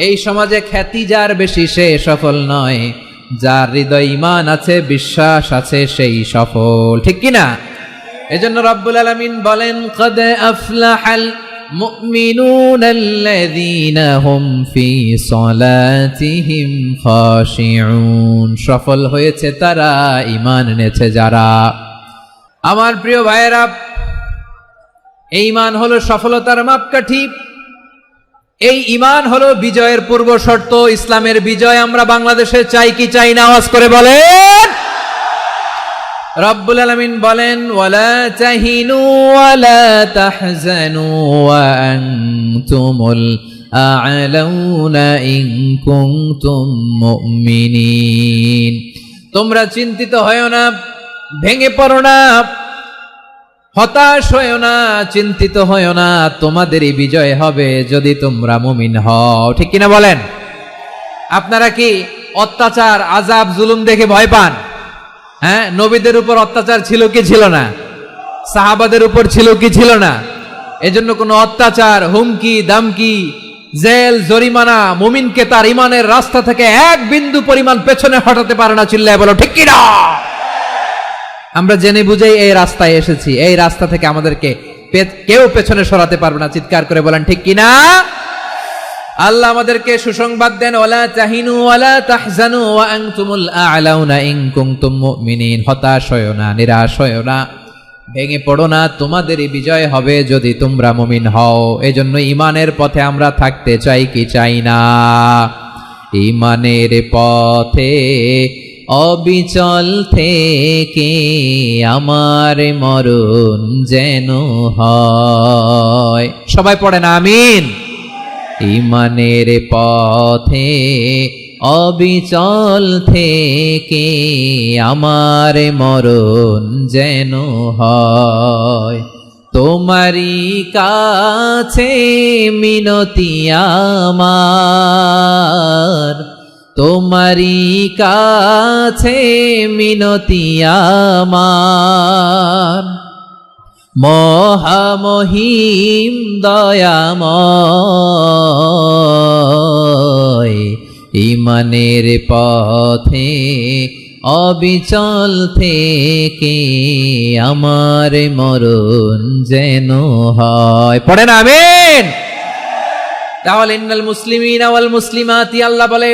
এই সমাজে খ্যাতি যার বেশি সে সফল নয়, যার হৃদয় ঈমান আছে, বিশ্বাস আছে, সেই সফল। ঠিক কি না? এজন্য রব্বুল আলামিন বলেন, কদ আফলাহাল মুমিনুনাল্লাযীনা হুম ফি সলাতিহিম খাশিউন। সফল হয়েছে তারা, ঈমান এনেছে যারা। আমার প্রিয় ভাইয়েরা, এই ঈমান হলো সফলতার মাপকাঠি। এই ঈমান হলো বিজয়ের পূর্ব শর্ত। ইসলামের বিজয় আমরা বাংলাদেশে চাই কি চাই না? আওয়াজ করে বলেন। রব্বুল আলামিন বলেন, ওয়ালা তাহিনু ওয়ালা তাহজানু ওয়া আনতুমুল আ'লাউনা ইন কুনতুম মুমিনিন। তোমরা চিন্তিত হয়ো না, ভেঙে পড়ো না, হতাশ হয়ো না, চিন্তিত হয়ো না, তোমাদেরই বিজয় হবে যদি তোমরা মুমিন হও। ঠিক কিনা বলেন? আপনারা কি অত্যাচার, আযাব, জুলুম দেখে ভয় পান? হ্যাঁ, নবীদের উপর অত্যাচার ছিল কি ছিল না? সাহাবাদের উপর ছিল কি ছিল না? এজন্য কোনো অত্যাচার, হুমকি, দামকি, জেল, জরিমানা মুমিনকে তার ইমানের রাস্তা থেকে এক বিন্দু পরিমাণ পেছনে হটাতে পারে না। চিল্লায় বলো ঠিক কিনা? আমরা জেনে বুঝেই এই রাস্তায় এসেছি, এই রাস্তা থেকে আমাদেরকে কেউ পেছনে সরাতে পারবে না। চিৎকার করে বলেন ঠিক কিনা? আল্লাহ আমাদেরকে সুসংবাদ দেন, ওয়ালা তাহিনু ওয়ালা তাহজানু ওয়া আনতুমুল আ'লাউনা ইন কুনতুম মুমিনিন। হতাশ হয়ো না, নিরাশ হয়ো না, ভেঙে পড়ো না, তোমাদেরই বিজয় হবে যদি তোমরা মুমিন হও। এজন্য ঈমানের পথে আমরা থাকতে চাই কি চাই না? ঈমানের পথে অবিচল থেকে আমার মরণ যেন হয়। সবাই পড়েন আমিন। ঈমানের পথে অবিচল থেকে আমার মরণ যেন হয়। তোমারই কাছে মিনতি আমার, তোমারই কাছে মিনতি আমার, মহামহিম দয়াময়। ঈমানের পথে অবিচল থেকে আমার মরণ যেন হয়। পড়েন আমিন। তাহলে ইন্নাল মুসলিমিনা ওয়াল মুসলিমাতি, আল্লাহ বলে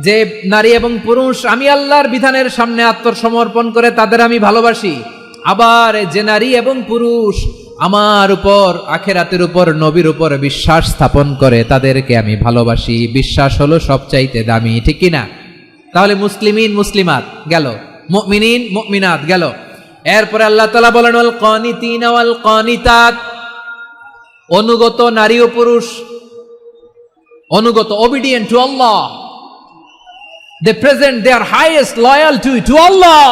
যে নারী এবং পুরুষ আমি আল্লাহর বিধানের সামনে আত্মসমর্পণ করে তাদের আমি ভালোবাসি। আবার যে নারী এবং পুরুষ আমার উপর, আখিরাতের উপর, নবীর উপর বিশ্বাস স্থাপন করে তাদেরকে আমি ভালোবাসি। বিশ্বাস হলো সবচাইতে দামি। ঠিক কিনা? তাহলে মুসলিমিন মুসলিমাত গেল, মুমিনিন মুমিনাত গেল। এরপরে আল্লাহ তাআলা বলেন, ওয়াল কানিতিনা ওয়াল কানিতাত। অনুগত নারী ও পুরুষ, অনুগত, obedient to Allah, they present their highest loyalty to Allah।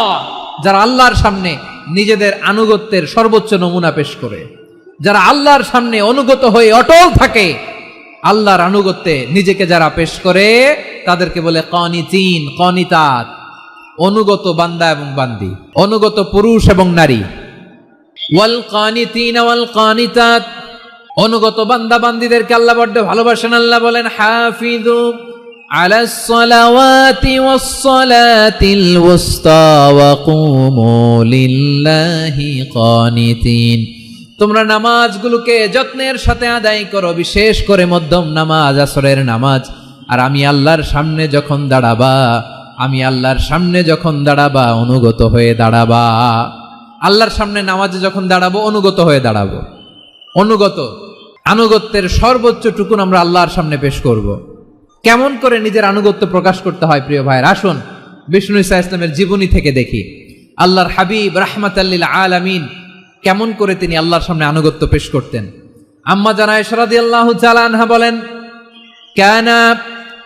যারা আল্লাহর সামনে নিজেদের আনুগত্যের সর্বোচ্চ নমুনা পেশ করে, যারা আল্লাহর সামনে অনুগত হয়ে অটল থাকে, আল্লাহর আনুগত্যে নিজেকে যারা পেশ করে তাদেরকে বলে কানিতিন, কানিতাত। অনুগত বান্দা এবং বান্দি, অনুগত পুরুষ এবং নারী। ওয়াল কানিতিনা ওয়াল কানিতাত, অনুগত বান্দা বান্দিদেরকে আল্লাহ বড় ভালোবাসেন। আল্লাহ বলেন, হাফিযু আলাস সালাওয়াতি ওয়াস সালাতিল ওয়াসতা ওয়া কুমু লিল্লাহি কানিতিন। তোমরা নামাজগুলোকে যত্নের সাথে আদায় করো, বিশেষ করে মধ্যম নামাজ, আসরের নামাজ। আর আমি আল্লাহর সামনে যখন দাঁড়াবা আমি আল্লাহর সামনে যখন দাঁড়াবা অনুগত হয়ে দাঁড়াবা। আল্লাহর সামনে নামাজে যখন দাঁড়াবো অনুগত হয়ে দাঁড়াবো। আনুগত্যের সর্বোচ্চ টুকুন আমরা আল্লাহর সামনে পেশ করব। কেমন করে নিজের আনুগত্য প্রকাশ করতে হয় প্রিয় ভাইয়ের, আসুন বিষ্ণু ঈসা ইসলামের জীবনী থেকে দেখি। আল্লাহর হাবিব রাহমাতাল লিল আলামিন কেমন করে তিনি আল্লাহর সামনে আনুগত্য পেশ করতেন। আম্মা জানা আয়েশা রাদিয়াল্লাহু তাআলা আনহা বলেন, কানা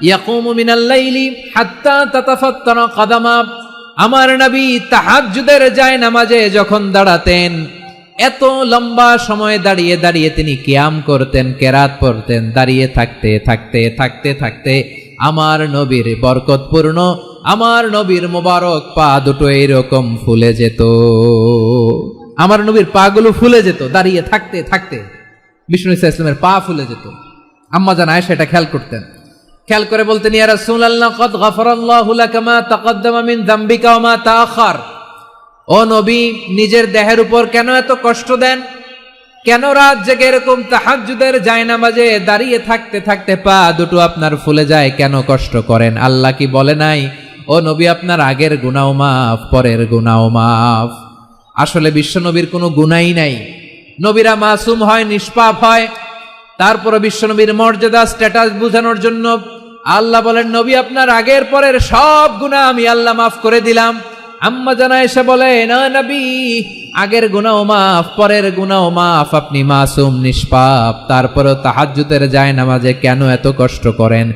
ইয়াকুমু মিনাল লাইলি হাত্তা তাতাফাত্তারা কাদামা। আমার নবী তাহাজ্জুদের জায়নামাজে যখন দাঁড়াতেন, এত লম্বা সময় দাঁড়িয়ে দাঁড়িয়ে তিনি কিয়াম করতেন, কেরাত পড়তেন। দাঁড়িয়ে থাকতে থাকতে থাকতে থাকতে আমার নবীর বরকতপূর্ণ, আমার নবীর মোবারক পা দুটো এইরকম ফুলে যেত। আমার নবীর পা গুলো ফুলে যেত দাঁড়িয়ে থাকতে থাকতে। বিষ্ণু ঈসা ইসলামের পা ফুলে যেত। আম্মা জান আয়েশা এটা খেয়াল করতেন। খেয়াল করে বলতেন, ইয়া রাসূলুল্লাহ কদ গফারাল্লাহু লাকা মা তাকদ্দামা মিন যামবিকা ওয়া মা তাআখার। ও নবী, নিজের দেহের উপর কেন এত কষ্ট দেন? কেন রাত জেগে এরকম তাহাজ্জুদের জায়নামাজে দাঁড়িয়ে থাকতে থাকতে পা দুটো আপনার ফুলে যায়? কেন কষ্ট করেন? আল্লাহ কি বলে নাই, ও নবী আপনার আগের গুনাহ মাফ, পরের গুনাহ মাফ? আসলে বিশ্ব নবীর কোনো গুনাহই নাই। নবীরা মাসুম হয়, নিষ্পাপ হয়। তারপরে বিশ্ব নবীর মর্যাদা স্ট্যাটাস বোঝানোর জন্য আল্লাহ বলেন, নবী আপনার আগের পরের সব গুনাহ আমি আল্লাহ মাফ করে দিলাম। আম্মা জানা এসে বলে, না নবী, আগের গুনাহ মাফ, পরের গুনাহ মাফ, আপনি মাসুম, নিষ্পাপ, তারপরেও তাহাজ্জুদের জায়নামাজে কেন এত কষ্ট করেন?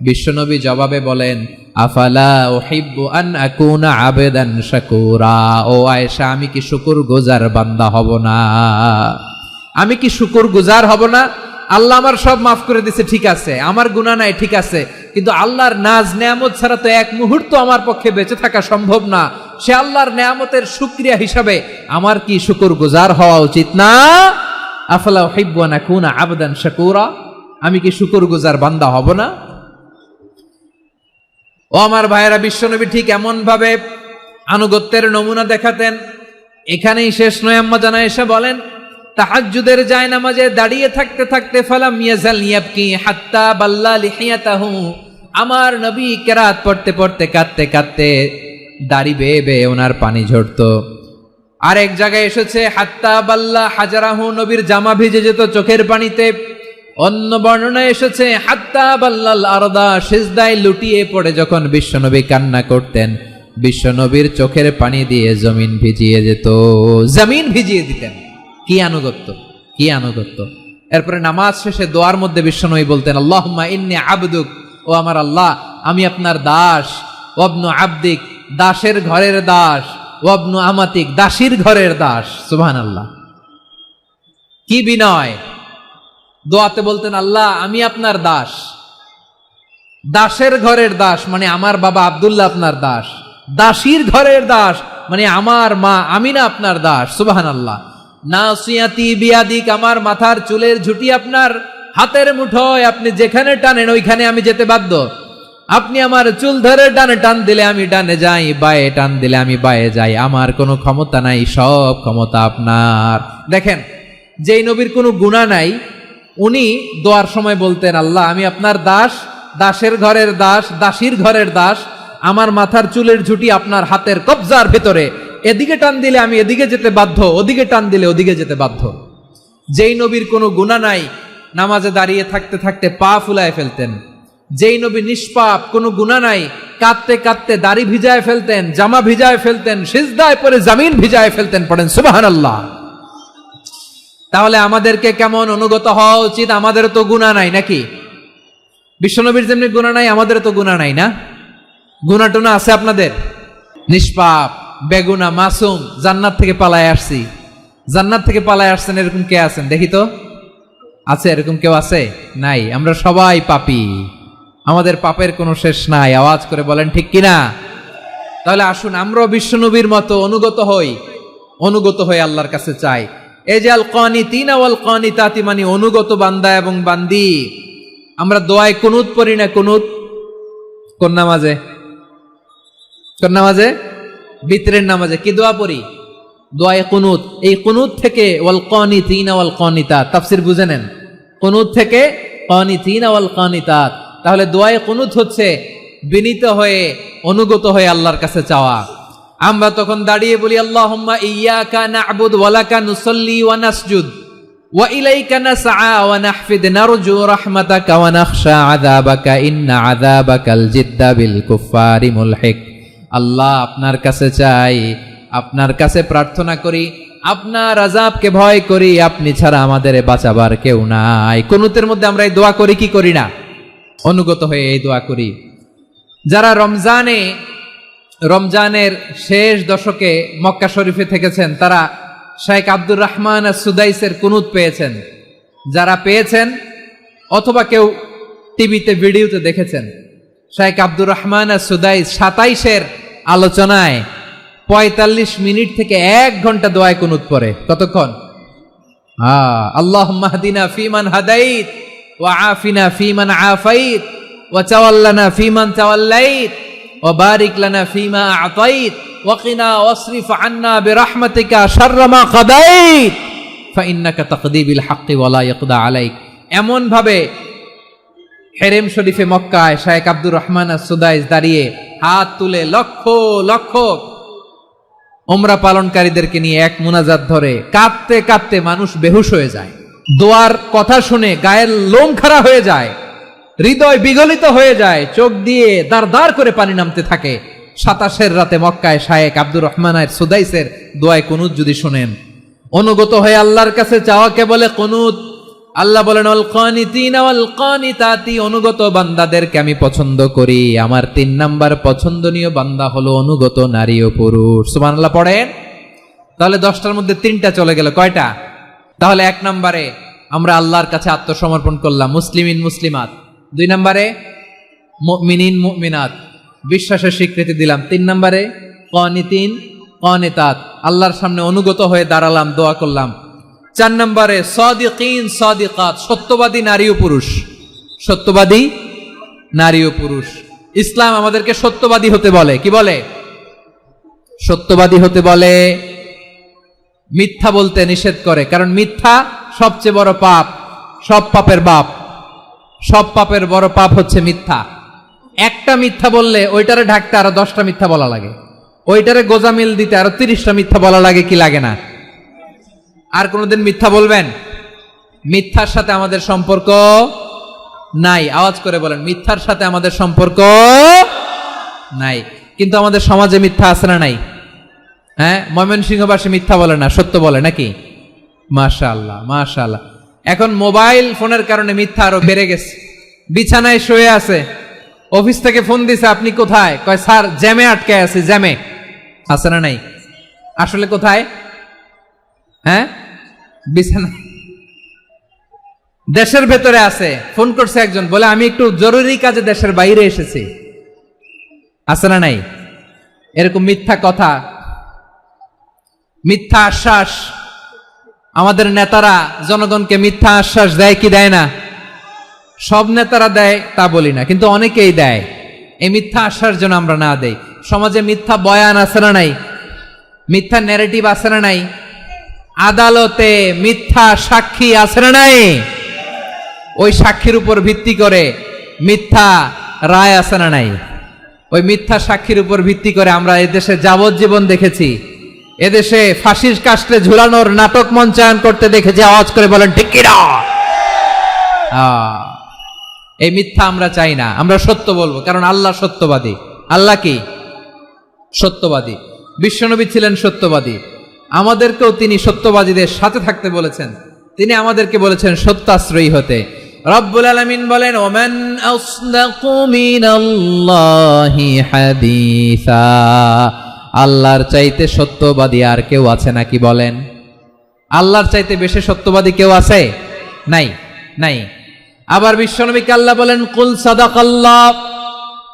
বিশ্বনবী জবাবে বলেন, আফালা উহিব্বু আন আকুনা আবেদান শাকুরা। ও আয়েশা, আমি কি শুকরগুজার বান্দা হব না? আমি কি শুকরগুজার হব না? আল্লাহ আমার সব মাফ করে দিছে, ঠিক আছে, আমার গুনাহ নাই, ঠিক আছে, কিন্তু আল্লাহর নাজ নেয়ামত ছাড়া তো এক মুহূর্ত আমার পক্ষে বেঁচে থাকা সম্ভব না। সে আল্লাহর নেয়ামতের শুকরিয়া হিসাবে আমার কি শুকরগুজার হওয়া উচিত না? আফালা উহিব্বু আন আকুনা আবদান শাকুরা। আমি কি শুকরগুজার বান্দা হব না? ও আমার ভাইয়েরা, বিশ্বনবী ঠিক এমন ভাবে আনুগত্যের নমুনা দেখাতেন। এখানেই শেষ নয়। আম্মা জানা এসে বলেন, তাহাজ্জুদের জায়নামাজে দাঁড়িয়ে থাকতে থাকতে ফালাম ইয়াজাল ইয়াবকি হাত্তা বাল্লা লিহিয়াতাহু। আমার নবী কেরাত পড়তে পড়তে কাঁদতে কাঁদতে দাড়ি বেয়ে বেয়ে ওনার পানি ঝরতো। আরেক জায়গায় এসেছে হাত্তা বাল্লা হাজারাহু, নবীর জামা ভিজে যেত চোখের পানিতে। অন্য বর্ণনায় এসেছে হাত্তা বাল্লাল আরদা, সিজদায় লুটিয়ে পড়ে যখন বিশ্বনবী কান্না করতেন, বিশ্বনবীর চোখের পানি দিয়ে জমিন ভিজিয়ে যেত, জমিন ভিজিয়ে দিতেন। কি আনুগত্য, কি আনুগত্য! এরপরে নামাজ শেষে দোয়ার মধ্যে বিশ্বনবী বলতেন, আল্লাহুম্মা ইন্নী আবদুক, ও আমার আল্লাহ, আমি আপনার দাস। ওয়াবনু আবদিক, দাসের ঘরের দাস। ওয়াবনু আমাতিক, দাসীর ঘরের দাস। সুবহানাল্লাহ, কি বিনয়! দোয়াতে বলতেন, আল্লাহ আমি আপনার দাস। দাসের ঘরের দাস মানে আমার বাবা আব্দুল্লাহ আপনার দাস। দাসীর ঘরের দাস মানে আমার মা আমিনা আপনার দাস। সুবহানাল্লাহ। নাসিয়াতি বিয়াদিক, আমার মাথার চুলের ঝুঁটি আপনার হাতের মুঠোয়, আপনি যেখানে টানেন ওইখানে আমি যেতে বাধ্য। আপনি আমার চুল ধরে ডানে টান দিলে আমি ডানে যাই, বায়ে টান দিলে আমি বায়ে যাই। আমার কোনো ক্ষমতা নাই, সব ক্ষমতা আপনার। দেখেন, যেই নবীর কোনো গুনাহ নাই, উনি দোয়ার সময় বলতেন, আল্লাহ আমি আপনার দাস, দাসের ঘরের দাস, দাসীর ঘরের দাস। আমার মাথার চুলের ঝুঁটি আপনার হাতের কবজার ভেতরে, এদিকে টান দিলে আমি এদিকে যেতে বাধ্য, ওদিকে টান দিলে ওদিকে যেতে বাধ্য। যেই নবীর কোনো গুনাহ নাই, নামাজে দাঁড়িয়ে থাকতে থাকতে পা ফুলায় ফেলতেন। যেই নবী নিষ্পাপ, কোনো গুনাহ নাই, কাঁদতে কাঁদতে দাড়ি ভিজায় ফেলতেন, জামা ভিজায় ফেলতেন, সিজদায় পড়ে জমিন ভিজায় ফেলতেন। পড়েন সুবহানাল্লাহ। তাহলে আমাদেরকে কেমন অনুগত হওয়া উচিত? আমাদের তো গুনাহ নাই নাকি? বিশ্বনবীর যেমনি গুনাহ নাই, আমাদের তো গুনাহ নাই না? গুনাহ টুনা আছে আপনাদের? নিষ্পাপ, বেগুনা, মাসুম, জান্নাত থেকে পালায় আসছি। জান্নাত থেকে পালায় আসছেন এরকম কে আছেন দেখি তো? আছে এরকম কেউ? আছে? নাই। আমরা সবাই পাপী, আমাদের পাপের কোনো শেষ নাই। আওয়াজ করে বলেন ঠিক কিনা? তাহলে আসুন আমরাও বিশ্বনবীর মতো অনুগত হই, অনুগত হয়ে আল্লাহর কাছে চাই। এই যে আল কানিতিনা ওয়াল কানিতাতি, মানে অনুগত বান্দা এবং বান্দি। আমরা দোয়ায় কুনুত পড়ি না? কুনুত কোন নামাজে? কোন নামাজে? বিতরের নামাজে কি দোয়া পড়ি? দোয়ায়ে কুনুত। এই কুনুত থেকে ওয়াল কানিতিনা ওয়াল কানিতাত, তাফসীর বুঝে নেন। কুনুত থেকে কানিতিনা ওয়াল কানিতাত। তাহলে দোয়ায়ে কুনুত হচ্ছে বিনীত হয়ে অনুগত হয়ে আল্লাহর কাছে চাওয়া। আমরা তখন দাঁড়িয়ে বলি আল্লাহুম্মা ইয়্যাকা না'বুদু ওয়া লাকা নুসাল্লি ওয়া নাসজুদ ওয়া ইলাইকা নাসআ ওয়া নাহফিদ নারজু রাহমাতাকা ওয়া নাখশা আযাবাকা ইন্না আযাবাকাল জিদ্দা বিল কুফফারি মুলহিক। আল্লাহ, আপনার কাছে চাই, আপনার কাছে প্রার্থনা করি, আপনার আযাবকে ভয় করি, আপনি ছাড়া আমাদের বাঁচাবার কেউ নাই। কুনুতের মধ্যে আমরা এই দোয়া করি কি করি না? অনুগত হয়ে এই দোয়া করি। যারা রমজানের শেষ দশকে মক্কা শরীফে থেকেছেন তারা শেখ আব্দুর রহমান আস-সুদাইসের কুনুত পেয়েছেন। যারা পেয়েছেন অথবা কেউ টিভিতে ভিডিওতে দেখেছেন, শেখ আব্দুর রহমান আস-সুদাইস 27-এর আলোচনায় 45 মিনিট থেকে 1 ঘন্টা দোয়ায় কুনুত পড়ে। কতক্ষণ? আল্লাহুম্মা হদিনা ফিমান হাদাইত ওয়া আফিনা ফিমান আফাইত ওয়া তাওয়াল্লানা ফিমান তাওয়াল্লাইত ওয়া বারিক লানা ফিমা আ'তাইত ওয়া কিনা ওয়াসরিফ আন্না বিরহমাতিকা শাররা মা কাদাইত ফাইন্নাকা তাকদি বিল হাক্কি ওয়া লা ইয়াকদা আলাইক। এমন ভাবে হেরেম শরীফে মক্কায় শেখ আব্দুর রহমান আস-সুদাইস দাঁড়িয়ে হাত তুলে লক্ষ লক্ষ উমরা পালনকারীদেরকে নিয়ে এক মুনাজাত ধরে কাঁদতে কাঁদতে মানুষ বেহুশ হয়ে যায়। দোয়ার কথা শুনে গায়ের লোম খাড়া হয়ে যায়, হৃদয় বিগলিত হয়ে যায়, চোখ দিয়ে দাঁড় দাঁড় করে পানি নামতে থাকে। 27-এর রাতে মক্কায় শেখ আব্দুর রহমান আস-সুদাইসের দোয়ায় কুনুত যদি শুনেন, অনুগত হয়ে আল্লাহর কাছে চাওয়াকে বলে কুনুত। আল্লাহ বলেন আল কানিতিনা ওয়াল কানিতাতি, অনুগত বান্দাদেরকে আমি পছন্দ করি। আমার 3 নাম্বার পছন্দনীয় বান্দা হলো অনুগত নারী ও পুরুষ। সুবহানাল্লাহ পড়েন। তাহলে 10টার মধ্যে 3টা চলে গেল। কয়টা? তাহলে 1 নম্বরে আমরা আল্লাহর কাছে আত্মসমর্পণ করলাম, মুসলিমিন মুসলিমাত। 2 নম্বরে মুমিনিন মুমিনাত, বিশ্বাসের স্বীকৃতি দিলাম। 3 নম্বরে কানিতিন কানিতাত, আল্লাহর সামনে অনুগত হয়ে দাঁড়ালাম, দোয়া করলাম। 4 নম্বরে সাদিকিন সাদিকাত, সত্যবাদী নারী ও পুরুষ। সত্যবাদী নারী ও পুরুষ। ইসলাম আমাদেরকে সত্যবাদী হতে বলে। কি বলে? সত্যবাদী হতে বলে। মিথ্যা বলতে নিষেধ করে, কারণ মিথ্যা সবচেয়ে বড় পাপ, সব পাপের বাপ। সব পাপের বড় পাপ হচ্ছে মিথ্যা। একটা মিথ্যা বললে ওইটারে ঢাকতে আরো 10টা মিথ্যা বলা লাগে, ওইটারে গোজামিল দিতে আরো 30টা মিথ্যা বলা লাগে, কি লাগে না? আর কোনোদিন মিথ্যা বলবেন? মিথ্যার সাথে আমাদের সম্পর্ক নাই। আওয়াজ করে বলেন, মিথ্যার সাথে আমাদের সম্পর্ক নাই। কিন্তু আমাদের সমাজে মিথ্যা আছে না নাই? হ্যাঁ, ময়মনসিংহবাসী মিথ্যা বলে না, সত্য বলে নাকি? মাশাআল্লাহ মাশাআল্লাহ। এখন মোবাইল ফোনের কারণে মিথ্যা আরো বেড়ে গেছে। বিছানায় শুয়ে আছে, অফিস থেকে ফোন দিছে, আপনি কোথায়? কয় স্যার জ্যামে আটকে আছে। জ্যামে আছে না নাই? আসলে কোথায়? হ্যাঁ, বিছানায়। দেশের ভেতরে আছে। ফোন করছে একজন, বলে আমি একটু জরুরি কাজে দেশের বাইরে এসেছি। আছে না নাই? এরকম মিথ্যা কথা, মিথ্যা আশ্বাস। আমাদের নেতারা জনগণকে মিথ্যা আশ্বাস দেয় কি দেয় না? সব নেতারা দেয় তা বলি না, কিন্তু অনেকেই দেয়। এই মিথ্যা আশ্বাস যেন আমরা না দেই। সমাজে মিথ্যা বয়ান আছে না নাই? মিথ্যা ন্যারেটিভ আছে না নাই? আদালতে মিথ্যা সাক্ষী আছে না নাই? ওই সাক্ষীর উপর ভিত্তি করে মিথ্যা রায় আছে না নাই? ওই মিথ্যা সাক্ষীর উপর ভিত্তি করে আমরা এদেশে যাবজ্জীবন দেখেছি, এদেশে ফাঁসির কাস্টে ঝুলানোর নাটক মঞ্চায়ন করতে দেখেছি। আওয়াজ করে বলেন ঠিক কি না? এই মিথ্যা আমরা চাই না, আমরা সত্য বলবো, কারণ আল্লাহ সত্যবাদী। আল্লাহ কি? সত্যবাদী। বিশ্বনবী ছিলেন সত্যবাদী, আমাদেরকেও তিনি সত্যবাদীদের সাথে থাকতে বলেছেন। তিনি আমাদেরকে বলেছেন সত্যাশ্রয়ী হতে। রব্বুল আলামিন বলেন ওমান আসদাকু মিনাল্লাহি হাদিসা, আল্লাহর চাইতে সত্যবাদী আর কেউ আছে নাকি বলেন? আল্লাহর চাইতে বেশি সত্যবাদী কেউ আছে? নাই, নাই। আবার বিশ্বনবীকে আল্লাহ বলেন কুল সাদাকাল্লাহ,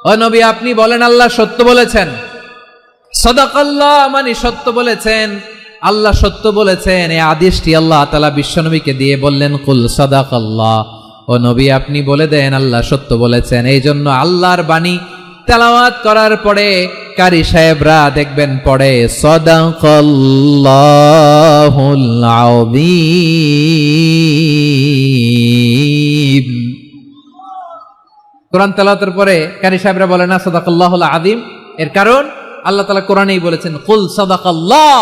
ও নবী আপনি বলেন আল্লাহ সত্য বলেছেন। সাদাকাল্লাহ মানে সত্য বলেছেন, আল্লাহ সত্য বলেছেন। এই আদেশটি আল্লাহ তাআলা বিশ্বনবীকে দিয়ে বললেন কুল সাদাকাল্লাহ, ও নবী আপনি বলে দেন আল্লাহ সত্য বলেছেন। এই জন্য আল্লাহর বাণী তেলাওয়াত করার পরে কারি সাহেবরা দেখবেন পড়ে সাদাকাল্লাহুল আযীম। কোরআন তেলাওয়াতের পরে কারি সাহেবরা বলে না সাদাকাল্লাহুল আযীম, এর কারণ আল্লাহ তাআলা কোরআনেই বলেছেন কুল সাদাকাল্লাহ,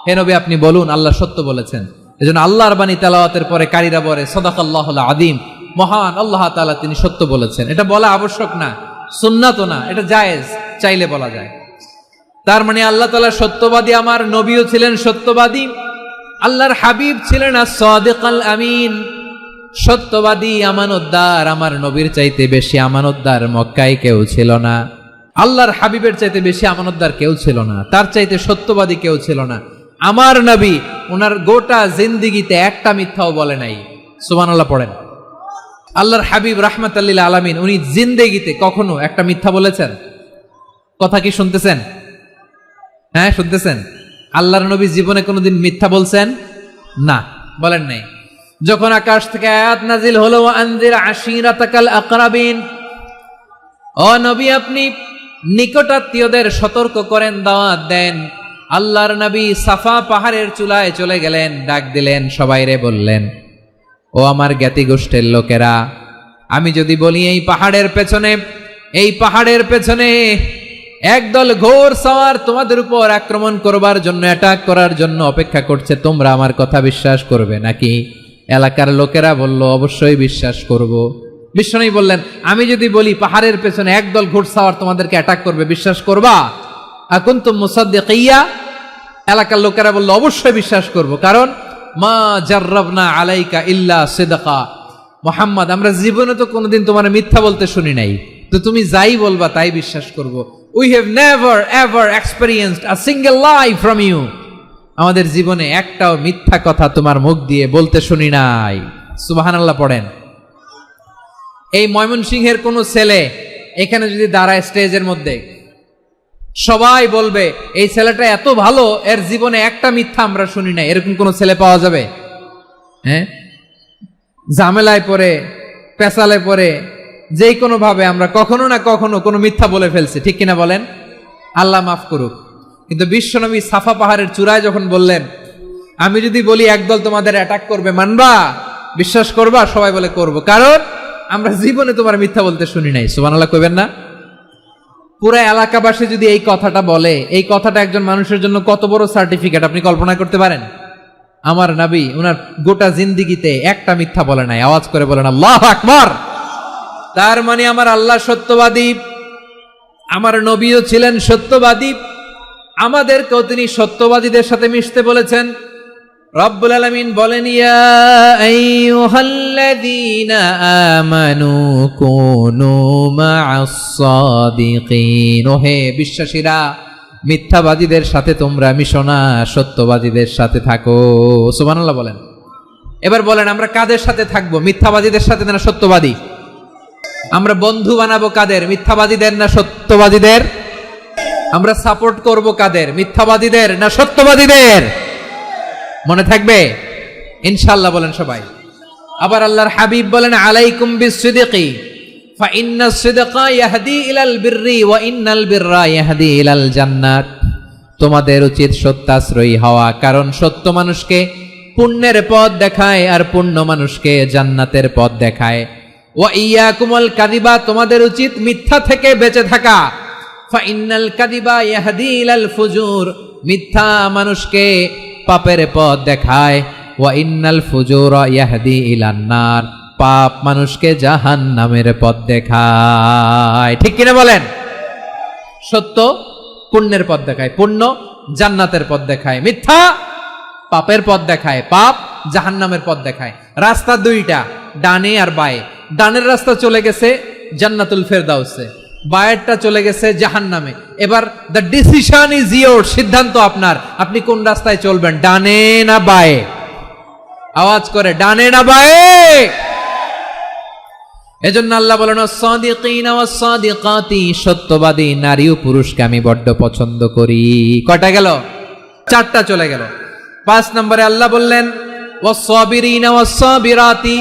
হে নবী আপনি বলুন আল্লাহ সত্য বলেছেন। এজন্য আল্লাহর বাণী তেলাওয়াতের পরে কারীরা বলে সাদাকাল্লাহুল আযীম, মহান আল্লাহ তাআলা তিনি সত্য বলেছেন। এটা বলা আবশ্যক না, সুন্নাতও না, এটা জায়েজ, চাইলে বলা যায়। তার মানে আল্লাহ তাআলা সত্যবাদী, আমার নবীও ছিলেন সত্যবাদী, আল্লাহর হাবিব ছিলেন as-সাদিকাল আমিন, সত্যবাদী আমানতদার। আমার নবীর চাইতে বেশি আমানতদার মক্কায় কেউ ছিল না, আল্লাহর হাবিবের চাইতে বেশি আমানতদার কেউ ছিল না, তার চাইতে সত্যবাদী কেউ ছিল না। আমার নবী ওনার গোটা জিন্দেগিতে একটা মিথ্যাও বলে নাই। সুবহানাল্লাহ পড়েন। আল্লাহর হাবিব রাহমাতাল লিল আলামিন উনি জিন্দেগিতে কখনো একটা মিথ্যা বলেছেন? কথা কি শুনতেছেন? হ্যাঁ শুনতেছেন? আল্লাহর নবী জীবনে কোনোদিন মিথ্যা বলছেন? না, বলেন নাই। যখন আকাশ থেকে আয়াত নাজিল হলো আনজির আশিরাতাকাল আকরাবিন, ও নবী আপনি নিকটাত্মীয়দের সতর্ক করেন, দাওয়াত দেন। আল্লাহর নবী সাফা পাহাড়ের চূড়ায় চলে গেলেন, ডাক দিলেন, সবাইরে বললেন, ও আমার জ্ঞাতি গোষ্ঠীর লোকেরা, আমি যদি বলি এই পাহাড়ের পেছনে একদল ঘোর সওয়ার তোমাদের উপর আক্রমণ করবার জন্য, অ্যাটাক করার জন্য অপেক্ষা করছে, তোমরা আমার কথা বিশ্বাস করবে নাকি? এলাকার লোকেরা বলল অবশ্যই বিশ্বাস করব। বিশ্বনবী বললেন, আমি যদি বলি পাহাড়ের পেছনে একদল ঘোড়সাওয়ার তোমাদেরকে অ্যাটাক করবে, বিশ্বাস করবা? আকুনতুম মুসাদ্দিকিয়া? এলাকার লোকেরা বলল অবশ্যই বিশ্বাস করব, কারণ মা জাররাবনা আলাইকা ইল্লা সিদকা, মুহাম্মদ আমরা জীবনে তো কোনোদিন তোমার মিথ্যা বলতে শুনি নাই, তো তুমি যাই বলবা তাই বিশ্বাস করব। We have never ever experienced a single lie from you, আমাদের জীবনে একটাও মিথ্যা কথা তোমার মুখ দিয়ে বলতে শুনি নাই। সুবহানাল্লাহ পড়েন। এই ময়মনসিংহের কোন ছেলে এখানে যদি দাঁড়ায় স্টেজের মধ্যে, সবাই বলবে এই ছেলেটা এত ভালো, এর জীবনে একটা মিথ্যা আমরা শুনি নাই, এরকম কোন ছেলে পাওয়া যাবে? হ্যাঁ, ঝামেলায় পড়ে, পেশালে পড়ে, যেই কোনো ভাবে আমরা কখনো না কখনো কোনো মিথ্যা বলে ফেলছি, ঠিক কিনা বলেন? আল্লাহ মাফ করুক। কিন্তু বিশ্বনবী সাফা পাহাড়ের চূড়ায় যখন বললেন, আমি যদি বলি একদল তোমাদের অ্যাটাক করবে, মানবা? বিশ্বাস করবা? সবাই বলে করব, কারণ আমরা জীবনে তোমার মিথ্যা বলতে শুনি নাই। সুবহানাল্লাহ কইবেন না? পুরা এলাকাবাসী যদি এই কথাটা বলে, এই কথাটা একজন মানুষের জন্য কত বড় সার্টিফিকেট আপনি কল্পনা করতে পারেন? আমার নবী ওনার গোটা জিন্দেগিতে একটা মিথ্যা বলে নাই। আওয়াজ করে বলেন আল্লাহু আকবার। তার মানে আমার আল্লাহ সত্যবাদী, আমার নবীও ছিলেন সত্যবাদী, আমাদেরকেও তিনি সত্যবাদীদের সাথে মিশতে বলেছেন। রব্বুল আলামিন বলেন, ইয়া আইয়ুহাল্লাযীনা আমানু কুনু মা'আস সাদিকিন, ওহে বিশ্বাসীরা মিথ্যাবাদীদের সাথে তোমরা মিশো না, সত্যবাদীদের সাথে থাকো। সুবহানাল্লাহ বলেন। এবার বলেন আমরা কাদের সাথে থাকবো? মিথ্যাবাদীদের সাথে না সত্যবাদী? আমরা বন্ধু বানাবো কাদের? মিথ্যাবাদীদের না সত্যবাদীদের? আমরা সাপোর্ট করব কাদের? মিথ্যাবাদীদের না সত্যবাদীদের? মনে থাকবে ইনশাআল্লাহ বলেন সবাই। আবার আল্লাহর হাবিব বলেন, আলাইকুম বিসসিদকি ফা ইন্নাস সিদকা ইয়াহদি ইলাল বিররি ওয়া ইন্নাল বিররা ইয়াহদি ইলাল জান্নাত। তোমাদের উচিত সত্যাশ্রয়ী হওয়া, কারণ সত্য মানুষকে পুণ্যের পথ দেখায় আর পুণ্য মানুষকে জান্নাতের পথ দেখায়। ওয়া ইয়াকুমুল কাযিবা, তোমাদের উচিত মিথ্যা থেকে বেঁচে থাকা। ফা ইন্নাল কাযিবা ইয়াহদি ইলাল ফুজুর, মিথ্যা মানুষকে পাপের পথ দেখায়। ওয়া ইন্নাল ফুজুরা ইয়াহদি ইলান নার, পাপ মানুষকে জাহান্নামের পথ দেখায়। ঠিক কিনা বলেন? সত্য পুণ্যের পথ দেখায়, পুণ্য জান্নাতের পথ দেখায়, মিথ্যা পাপের পথ দেখায়, পাপ জাহান্নামের পথ দেখায়। রাস্তা দুইটা, ডানে আর বায়ে। ডানের রাস্তা চলে গেছে জান্নাতুল ফেরদাউসে, বায়েরটা চলে গেছে জাহান্নামে। এবার দ্য ডিসিশন ইজ ইয়োর, সিদ্ধান্ত আপনার, আপনি কোন রাস্তায় চলবেন, ডানে না বায়ে? আওয়াজ করে, ডানে না বায়ে? এজন্য আল্লাহ বলেন, আস-সাদিকিনা ওয়াস-সাদিকাতি, সত্যবাদী নারী ও পুরুষকে আমি বড্ড পছন্দ করি। কয়টা গেল? চারটা চলে গেল। 5 নম্বরে আল্লাহ বললেন, ওয়াস-সাবিরিনা ওয়াস-সাবিরাতি,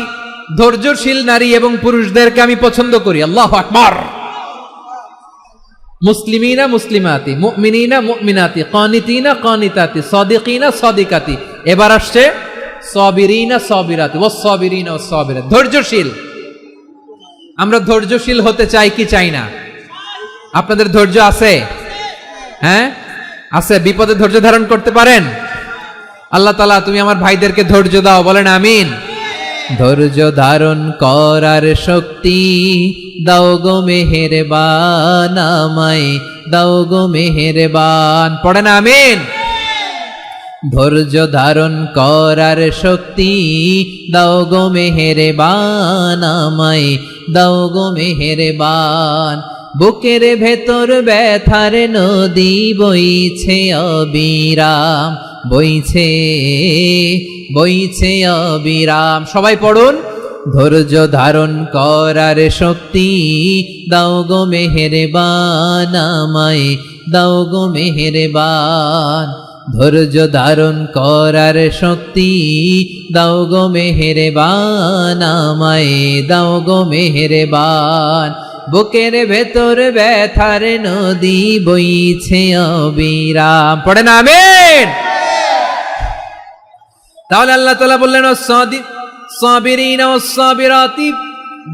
ধৈর্যশীল নারী এবং পুরুষদেরকে আমি পছন্দ করি। আল্লাহু আকবার। মুসলিমিনা মুসলিমাতি, মুমিনিনা মুমিনাতি, কানিতিনা কানিতাতি, সাদিকিনা সাদিকাতি। এবার আসছে সাবিরিনা সাবিরাতি, ওয়াস-সাবিরিনা ওয়াস-সাবিরাত, ধৈর্যশীল। আমরা ধৈর্যশীল হতে চাই কি চাই না? আপনাদের ধৈর্য আছে? হ্যাঁ আছে। বিপদে ধৈর্য ধারণ করতে পারেন? আল্লাহ তাআলা তুমি আমার ভাইদেরকে ধৈর্য দাও, বলেন আমিন। ধৈর্য ধারণ করার শক্তি দাও গো মেহেরবান, আমায় দাও গো মেহেরবান, পড়েন আমিন। ধৈর্য ধারণ করার শক্তি দাও গো মেহেরবান, আমায় দাও গো মেহেরবান। বুকের ভেতর ব্যথার নদী বইছে অবিরাম, বইছে বইছে অবিরাম। সবাই পড়ুন, ধৈর্য ধারণ করার শক্তি দাও গো মেহেরবান, আমায় দাও গো মেহেরবান। ধৈর্য ধারণ করার শক্তি দাও গো মেহেরবান, আমায় দাও গো মেহেরবান। বুকের ভেতর ব্যথার নদী বইছে অবিরাম, পড়েন আমিন। তাহলে আল্লাহ তাআলা বললেন সাবিরিনা ওয়াস-সাবিরাতি,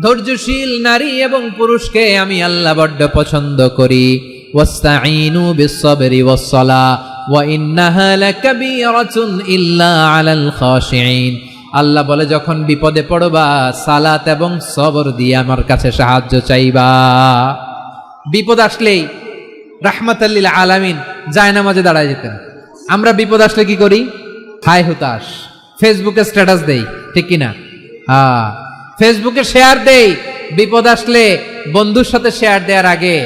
ধৈর্যশীল নারী এবং পুরুষকে আমি আল্লাহ বড্ড পছন্দ করি। ওয়াস্তাঈনু বিস-সাবরি ওয়াস-সালাহ ওয়া ইন্নাহা লাকাবীরাতুন ইল্লা আলাল খাশিঈন। আল্লাহ বলে যখন বিপদে পড়বা সালাত এবং সবর দিয়ে আমার কাছে সাহায্য চাইবা। বিপদ আসলেই রাহমাতাল লিল আলামিন জায়নামাজে দাঁড়ায় যেতেন। আমরা বিপদ আসলে কি করি? হায় হুতাশ, ফেসবুকে স্ট্যাটাস দেই, ঠিক কিনা? হ্যাঁ, ফেসবুকে শেয়ার দেই। বিপদ আসলে বন্ধুর সাথে শেয়ার দেওয়ার আগে,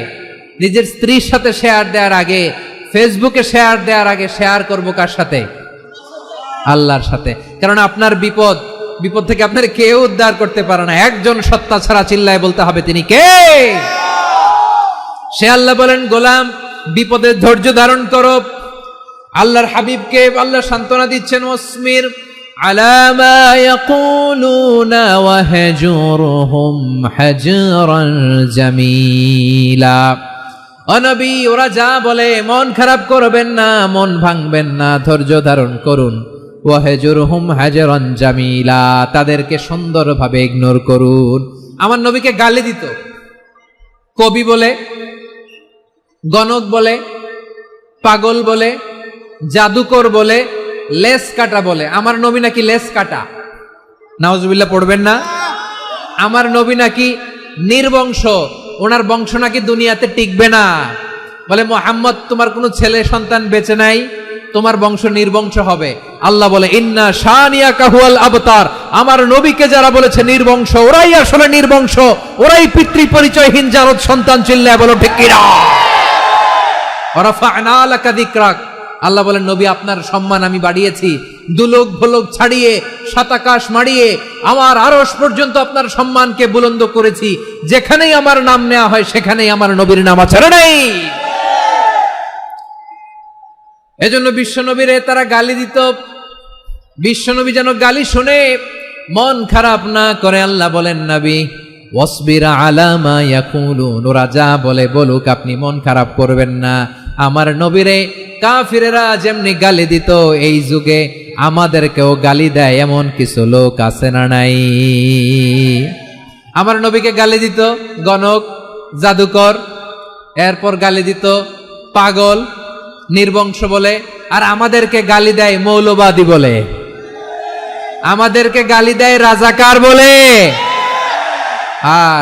নিজের স্ত্রীর সাথে শেয়ার দেওয়ার আগে, ফেসবুকে শেয়ার দেওয়ার আগে শেয়ার করবো কার সাথে? আল্লাহর সাথে। কারণ আপনার বিপদ থেকে আপনার কেউ উদ্ধার করতে পারে না, একজন সত্তা ছাড়া। চিল্লায় বলতে হবে তিনি কে? সে আল্লাহ। বলেন গোলাম বিপদে ধৈর্য ধারণ করো। আল্লাহর হাবিবকে আল্লাহ সান্ত্বনা দিচ্ছেন, ওয়াসমির আলা মা ইয়াকুলুনা ওয়াহজুরহুম হাজরান জামিলা। ও নবী, ওরা যা বলে মন খারাপ করবেন না, মন ভাঙবেন না, ধৈর্য ধারণ করুন। ওয়াহজুরহুম হাজরান জামিলা, তাদেরকে সুন্দরভাবে ইগনোর করুন। আমার নবীকে গালি দিত কবি বলে, গণক বলে, পাগল বলে, জাদুকর বলে, লেস কাটা বলে। আমার নবী নাকি লেস কাটা, নাউজুবিল্লাহ পড়বেন না। আমার নবী নাকি নির্বংশ, ওনার বংশ নাকি দুনিয়াতে টিকবে না। বলে মুহাম্মদ তোমার কোনো ছেলে সন্তান বেঁচে নাই, তোমার বংশ নির্বংশ হবে। আল্লাহ বলে ইন্না শানিয়াকা হুয়াল আবতার। আমার নবীকে যারা বলেছে নির্বংশ, ওরাই আসলে নির্বংশ, ওরাই পিতৃ পরিচয়হীন জারদ সন্তান। চিল্লায় বলো ঠিক কিনা? ওয়ারাফা'না লাকা যিকরাক। আল্লাহ বলেন নবী আপনার সম্মান আমি বাড়িয়েছি, দুলোক ভোলোক ছাড়িয়ে সাতাকাশ মাড়িয়ে আমার আরশ পর্যন্ত আপনার সম্মানকে বুলন্দ করেছি। যেখানেই আমার নাম নেওয়া হয় সেখানেই আমার নবীর নাম আছে, নেই? এজন্য বিশ্বনবীরে তারা গালি দিত। বিশ্বনবী যেন গালি শুনে মন খারাপ না করে আল্লাহ বলেন নবী ওয়াসবির আলা মা ইয়াকুলুন, ওরা যা বলে বলুক, আপনি মন খারাপ করবেন না। আমার নবীরে কাফিরেরা যেমনি গালি দিত, এই যুগে আমাদেরকেও গালি দেয় এমন কিছু লোক আছে না নাই? আমার নবীকে গালি দিত গণক, জাদুকর, এরপর গালি দিত পাগল, নির্বংশ বলে। আর আমাদেরকে গালি দেয় মৌলবাদী বলে, আমাদেরকে গালি দেয় রাজাকার বলে।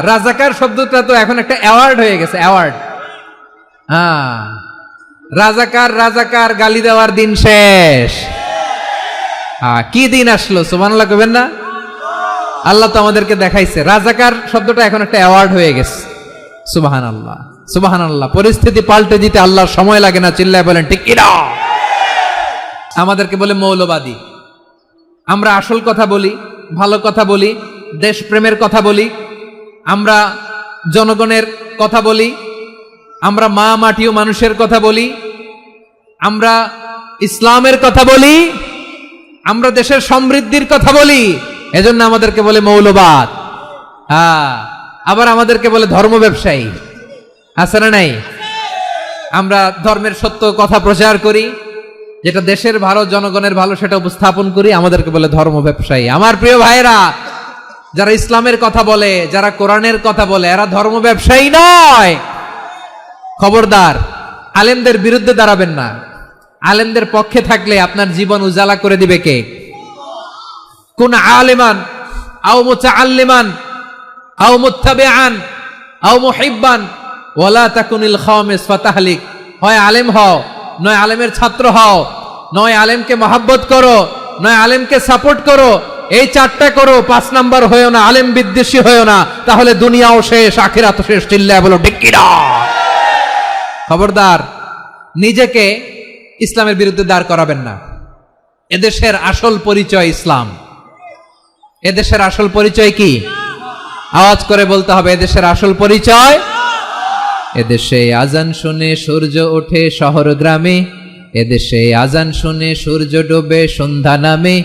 রাজাকার শব্দটা তো এখন একটা অ্যাওয়ার্ড হয়ে গেছে, অ্যাওয়ার্ড। রাজাকার রাজাকার গালি দেওয়ার দিন শেষ। কি দিন আসলো, সুবহানাল্লাহ কইবেন না? আল্লাহ তো আমাদেরকে দেখাইছে। রাজাকার শব্দটা এখন একটা অ্যাওয়ার্ড হয়ে গেছে। সুবহানাল্লাহ, সুবহানাল্লাহ। পরিস্থিতি পাল্টে দিতে আল্লাহর সময় লাগে না। চিল্লায় বলেন ঠিক কিনা? আমাদেরকে বলে মৌলবাদী। আমরা আসল কথা বলি, ভালো কথা বলি, দেশপ্রেমের কথা বলি, আমরা জনগণের কথা বলি, আমরা মা মাটি ও মানুষের কথা বলি, আমরা ইসলামের কথা বলি, আমরা দেশের সমৃদ্ধির কথা বলি। এজন্য আমাদেরকে বলে মৌলবাদ। আবার আমাদেরকে বলে ধর্ম ব্যবসায়ী, আছে না নাই? আমরা ধর্মের সত্য কথা প্রচার করি, যেটা দেশের ভালো, জনগণের ভালো, সেটা উপস্থাপন করি, আমাদেরকে বলে ধর্ম ব্যবসায়ী। আমার প্রিয় ভাইরা, যারা ইসলামের কথা বলে, যারা কোরআনের কথা বলে, এরা ধর্ম ব্যবসায়ী নয়। খবরদার, আলেমদের বিরুদ্ধে দাঁড়াবেন না। আলেমদের পক্ষে থাকলে আপনার জীবন উজালা করে দিবে কে? কুন আলিমান আও মুতাআল্লিমান আও মুত্তাবিআন আও মুহিব্বান ওয়ালা তাকুনিল খামিস ফাতাহলিক। হয় আলেম হও, নয় আলেমের ছাত্র হও, নয় আলেমকে মহব্বত করো, নয় আলেমকে সাপোর্ট করো। এই চারটা করো, 5 নাম্বার হয়েও না, আলেম বিদ্বেষী হয়েও না, তাহলে দুনিয়াও শেষ, আখিরাতও শেষ। চিল্লায় বলো ঠিক কিনা? খবরদার, নিজেকে ইসলামের বিরুদ্ধে দাঁড় করাবেন না। এদেশের আসল পরিচয় ইসলাম। এদেশের আসল পরিচয় কি? আওয়াজ করে বলতে হবে, এদেশের আসল পরিচয়। এদেশে আজান শুনে সূর্য ওঠে শহর গ্রামে, এদেশে আজান শুনে সূর্য ডোবে সন্ধ্যা নামে,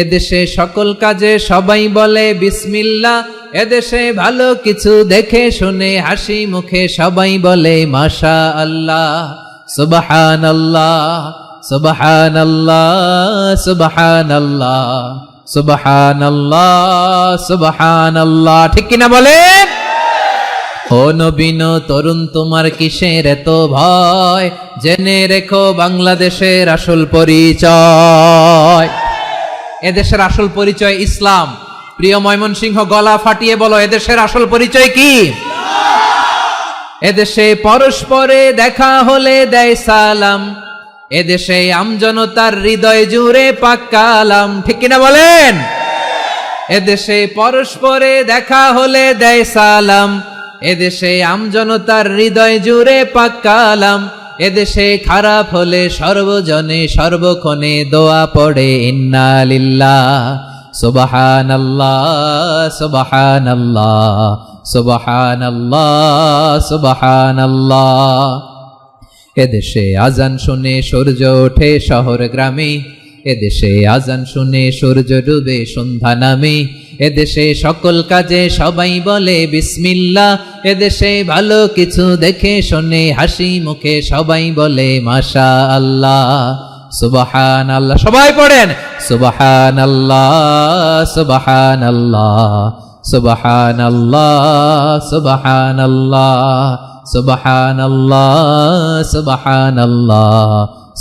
এদেশে সকল কাজে সবাই বলে বিসমিল্লাহ, এদেশে ভালো কিছু দেখে শুনে হাসি মুখে সবাই বলে মাশা আল্লাহ, সুবহানাল্লাহ সুবহানাল্লাহ সুবহানাল্লাহ সুবহানাল্লাহ সুবহানাল্লাহ। ঠিক কিনা বলেন? ও নবীন তরুণ, তোমার কিসের এত ভয়? জেনে রেখো বাংলাদেশের আসল পরিচয়। এদেশের আসল পরিচয় ইসলাম। প্রিয় ময়মনসিংহ, গলা ফাটিয়ে বলো, এদেশের আসল পরিচয় কি? এদেশে পরস্পরে দেখা হলে দেয় সালাম, এদেশে আমজনতার হৃদয় জুড়ে পাক কালাম। ঠিক কিনা বলেন? এদেশে পরস্পরে দেখা হলে দেয় সালাম, এদেশে আমজনতার হৃদয় জুড়ে পাক কালাম, এদেশে খারাপ হলে সর্বজনে সর্বক্ষণে দোয়া পড়ে ইন্না লিল্লাহ সুবহানাল্লাহ সুবহানাল্লাহ সুবহানাল্লাহ সুবহানাল্লাহ। এদেশে আজান শুনে সূর্য ওঠে শহর গ্রামে, এদেশে আজান শুনে সূর্য ডুবে সন্ধ্যা নামে, এদেশে সকল কাজে সবাই বলে বিসমিল্লাহ, এদেশে ভালো কিছু দেখে শুনে হাসি মুখে সবাই বলে মাশা আল্লাহ সুবহানাল্লাহ। সবাই পড়েন সুবহানাল্লাহ সুবহানাল্লাহ সুবহানাল্লাহ সুবহানাল্লাহ সুবহানাল্লাহ সুবহানাল্লাহ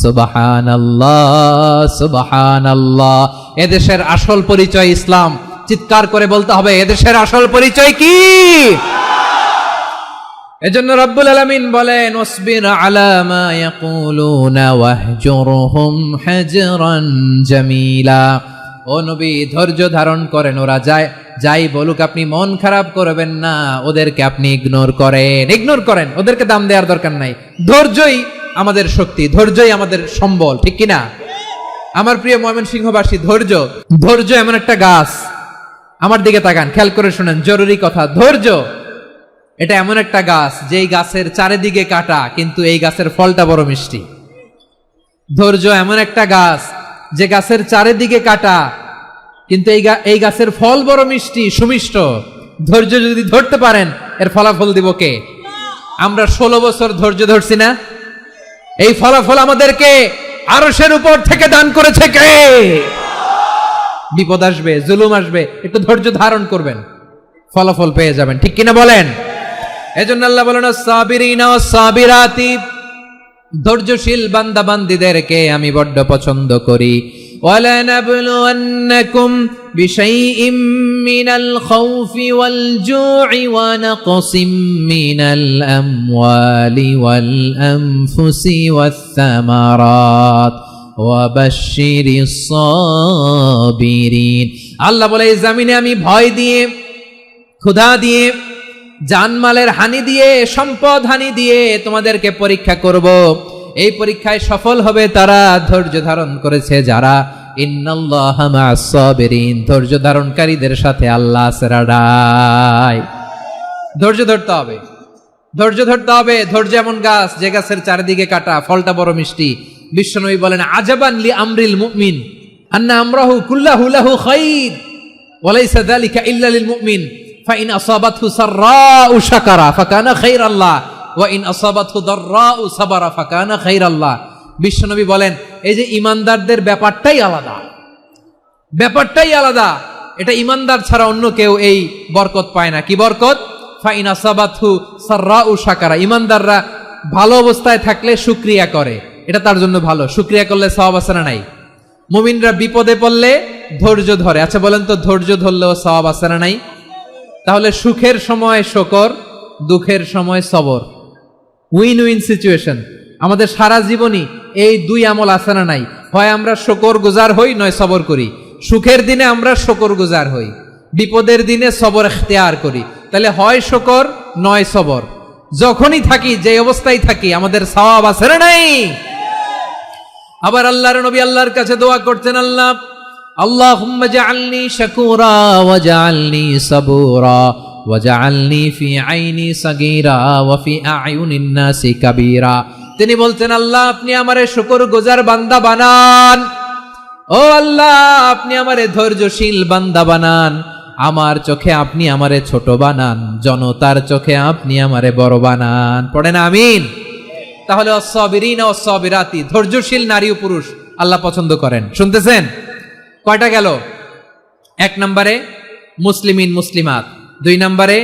সুবহানাল্লাহ সুবহানাল্লাহ। এদেশের আসল পরিচয় ইসলাম। চিৎকার করে বলতে হবে, এদেশের আসল পরিচয় কি? এজন্য রব্বুল আলামিন বলেন, ওয়াসবির আলা মা ইয়াকুলুনা ওয়াহজুরহুম হাজরান জামিলা। ও নবী, ধৈর্য ধারণ করেন, ওরা যাই বলুক আপনি মন খারাপ করবেন না, ওদেরকে আপনি ইগনোর করেন, ওদেরকে দাম দেওয়ার দরকার নাই। ধৈর্যই আমাদের শক্তি, ধৈর্যই আমাদের সম্বল। ঠিক কিনা? আমার প্রিয় ময়মনসিংহবাসী, ধৈর্য এমন একটা গাছ। আমার দিকে তাকান, খেয়াল করে শুনেন, জরুরি কথা। ধৈর্য এটা এমন একটা গাছ, যেই গাছের চারিদিকে কাটা, কিন্তু এই গাছের ফলটা বড় মিষ্টি। ধৈর্য এমন একটা গাছ, যে গাছের চারিদিকে কাটা, কিন্তু এই গাছের ফল বড় মিষ্টি, সুমিষ্ট। ধৈর্য যদি ধরতে পারেন, এর ফলাফল দিব কে? আমরা 16 বছর ধৈর্য ধরছি না? এই ফলাফল আমাদেরকে আরশের উপর থেকে দান করেছে কে? বিপদ আসবে, জুলুম আসবে, একটু ধৈর্য ধারণ করবেন, ফলাফল পেয়ে যাবেন। ঠিক কিনা বলেন? এজন্য আল্লাহ বলেন, আস-সাবিরিনা ওয়াস-সাবিরাতি, ধৈর্যশীল বান্দা বান্দীদেরকে আমি বড্ড পছন্দ করি। ওয়ালানাবলুওয়ান্নাকুম বিশাইইম মিনাল খাউফি ওয়াল জু'i ওয়া নাকসিম মিনাল আমওয়ালি ওয়াল আনফুসি ওয়াস সামারাত ওয়া বাশশিরিস সাবিরিন। আল্লাহ বলে, এই জমিনে আমি ভয় দিয়ে, ক্ষুধা দিয়ে, জানমালের হানি দিয়ে, সম্পদ হানি দিয়ে তোমাদেরকে পরীক্ষা করব। এই পরীক্ষায় সফল হবে তারা, ধৈর্য ধারণ করেছে যারা। ইন্নাল্লাহা মা'আস সাবিরিন, ধৈর্য ধারণকারীদের সাথে আল্লাহ আছে। ধৈর্য ধরতে হবে, ধৈর্য ধরতে হবে। ধৈর্য এমন গাছ, যে গাছের চারিদিকে কাটা, ফলটা বড় মিষ্টি। বিশ্বনবী বলেন, আজাবান লি আমরিল মুমিন আন্না আমরাহু কুল্লাহু লাহু খাইর ওয়া লাইসা যালিকা ইল্লা লিল মুমিন ফাইন আসাবাতহু সাররাউ শাকারা ফাকানা খাইরাল্লাহ ওয়া ইন আসাবাতহু দাররাউ সাবারা ফাকানা খাইরাল্লাহ। বিশ্বনবী বলেন, এই যে ইমানদারদের ব্যাপারটাই আলাদা, ব্যাপারটাই আলাদা। এটা ইমানদার ছাড়া অন্য কেউ এই বরকত পায় না। কি বরকত? ফাইন আসাবাতহু সাররাউ শাকারা। ইমানদাররা ভালো অবস্থায় থাকলে শুকরিয়া করে, এটা তার জন্য ভালো। শুকরিয়া করলে সওয়াব আছে না নাই? মুমিনরা বিপদে পড়লে ধৈর্য ধরে। আচ্ছা বলেন তো, ধৈর্য ধরলেও সওয়াব আছে না নাই? তাহলে সুখের সময় শুকর, দুঃখের সময় সবর, উইন উইন সিচুয়েশন। আমাদের সারা জীবনই এই দুই আমল আছে না নাই? হয় আমরা শুকর গুজার হই, নয় সবর করি। সুখের দিনে আমরা শুকর গুজার হই, বিপদের দিনে সবর ইখতিয়ার করি। তাহলে হয় শুকর নয় সবর। যখনই থাকি, যে অবস্থায় থাকি, আমাদের সওয়াব আছে না নাই? আবার আল্লাহর নবী আল্লাহর কাছে দোয়া করতেন, আল্লাহ আল্লাহুম্মা জাআলনি শাকুরা ওয়া জাআলনি সাবুরা ওয়া জাআলনি ফি আইনি সাগীরা ওয়া ফি আ'য়ুনিন নাসি কাবীরা। তিনি বলতেন, আল্লাহ আপনি আমারে শুকরগুজার বান্দা বানান। ও আল্লাহ, আপনি আমারে ধৈর্যশীল বান্দা বানান। আমার চোখে আপনি আমারে ছোট বানান, জনতার চোখে আপনি আমারে বড় বানান। পড়েন আমিন। তাহলে অসসাবিরিনা অসসাবিরাতি, ধৈর্যশীল নারী ও পুরুষ আল্লাহ পছন্দ করেন। শুনতেছেন? কয়টা গেল? 1 নম্বরে মুসলিমিন মুসলিমাত, 2 নম্বরে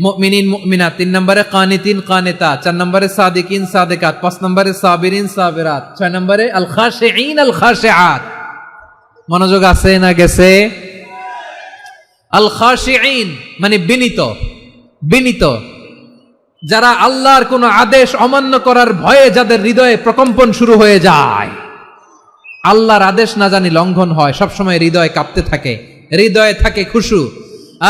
মুমিনিন মুমিনাত, 3 নম্বরে কানিতিন কানিতাত, 4 নম্বরে সাদিকিন সাদিকাত, 5 নম্বরে সাবিরিন সাবিরাত, 6 নম্বরে আল খাশিঈন আল খাশিআত। মনোযোগ আছে না গেছে? আল খাশিঈন মানে বিনীত, বিনীত, যারা আল্লাহর কোন আদেশ অমান্য করার ভয়ে যাদের হৃদয়ে প্রকম্পন শুরু হয়ে যায়, আল্লাহর আদেশ না জানি লঙ্ঘন হয়, সবসময় হৃদয় কাঁপতে থাকে, হৃদয়ে থাকে খুশু।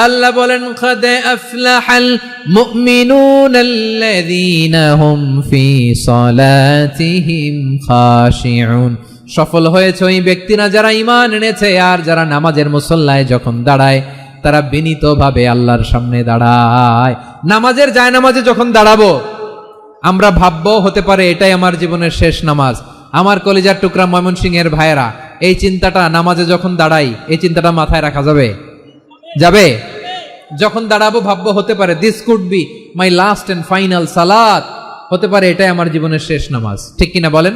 আল্লাহ বলেন, قد أفلح المؤمنون الذين هم في صلاتهم خاشعون। সফল হয়েছে ওই ব্যক্তিরা যারা ঈমান এনেছে আর যারা নামাজের মুসল্লায় যখন দাঁড়ায় তারা বিনীতভাবে আল্লাহর সামনে দাঁড়ায়। নামাজের জায়নামাজে যখন দাঁড়াবো আমরা ভাববো হতে পারে এটাই আমার জীবনের শেষ নামাজ। আমার কলিজার টুকরা ময়মনসিংহের ভাইয়েরা, এই চিন্তাটা নামাজে যখন দাঁড়াই, এই চিন্তাটা মাথায় রাখা যাবে? যাবে? যখন দাঁড়াবো ভাববো হতে পারে this could be my last and final সালাত, হতে পারে এটাই আমার জীবনের শেষ নামাজ। ঠিক কিনা বলেন?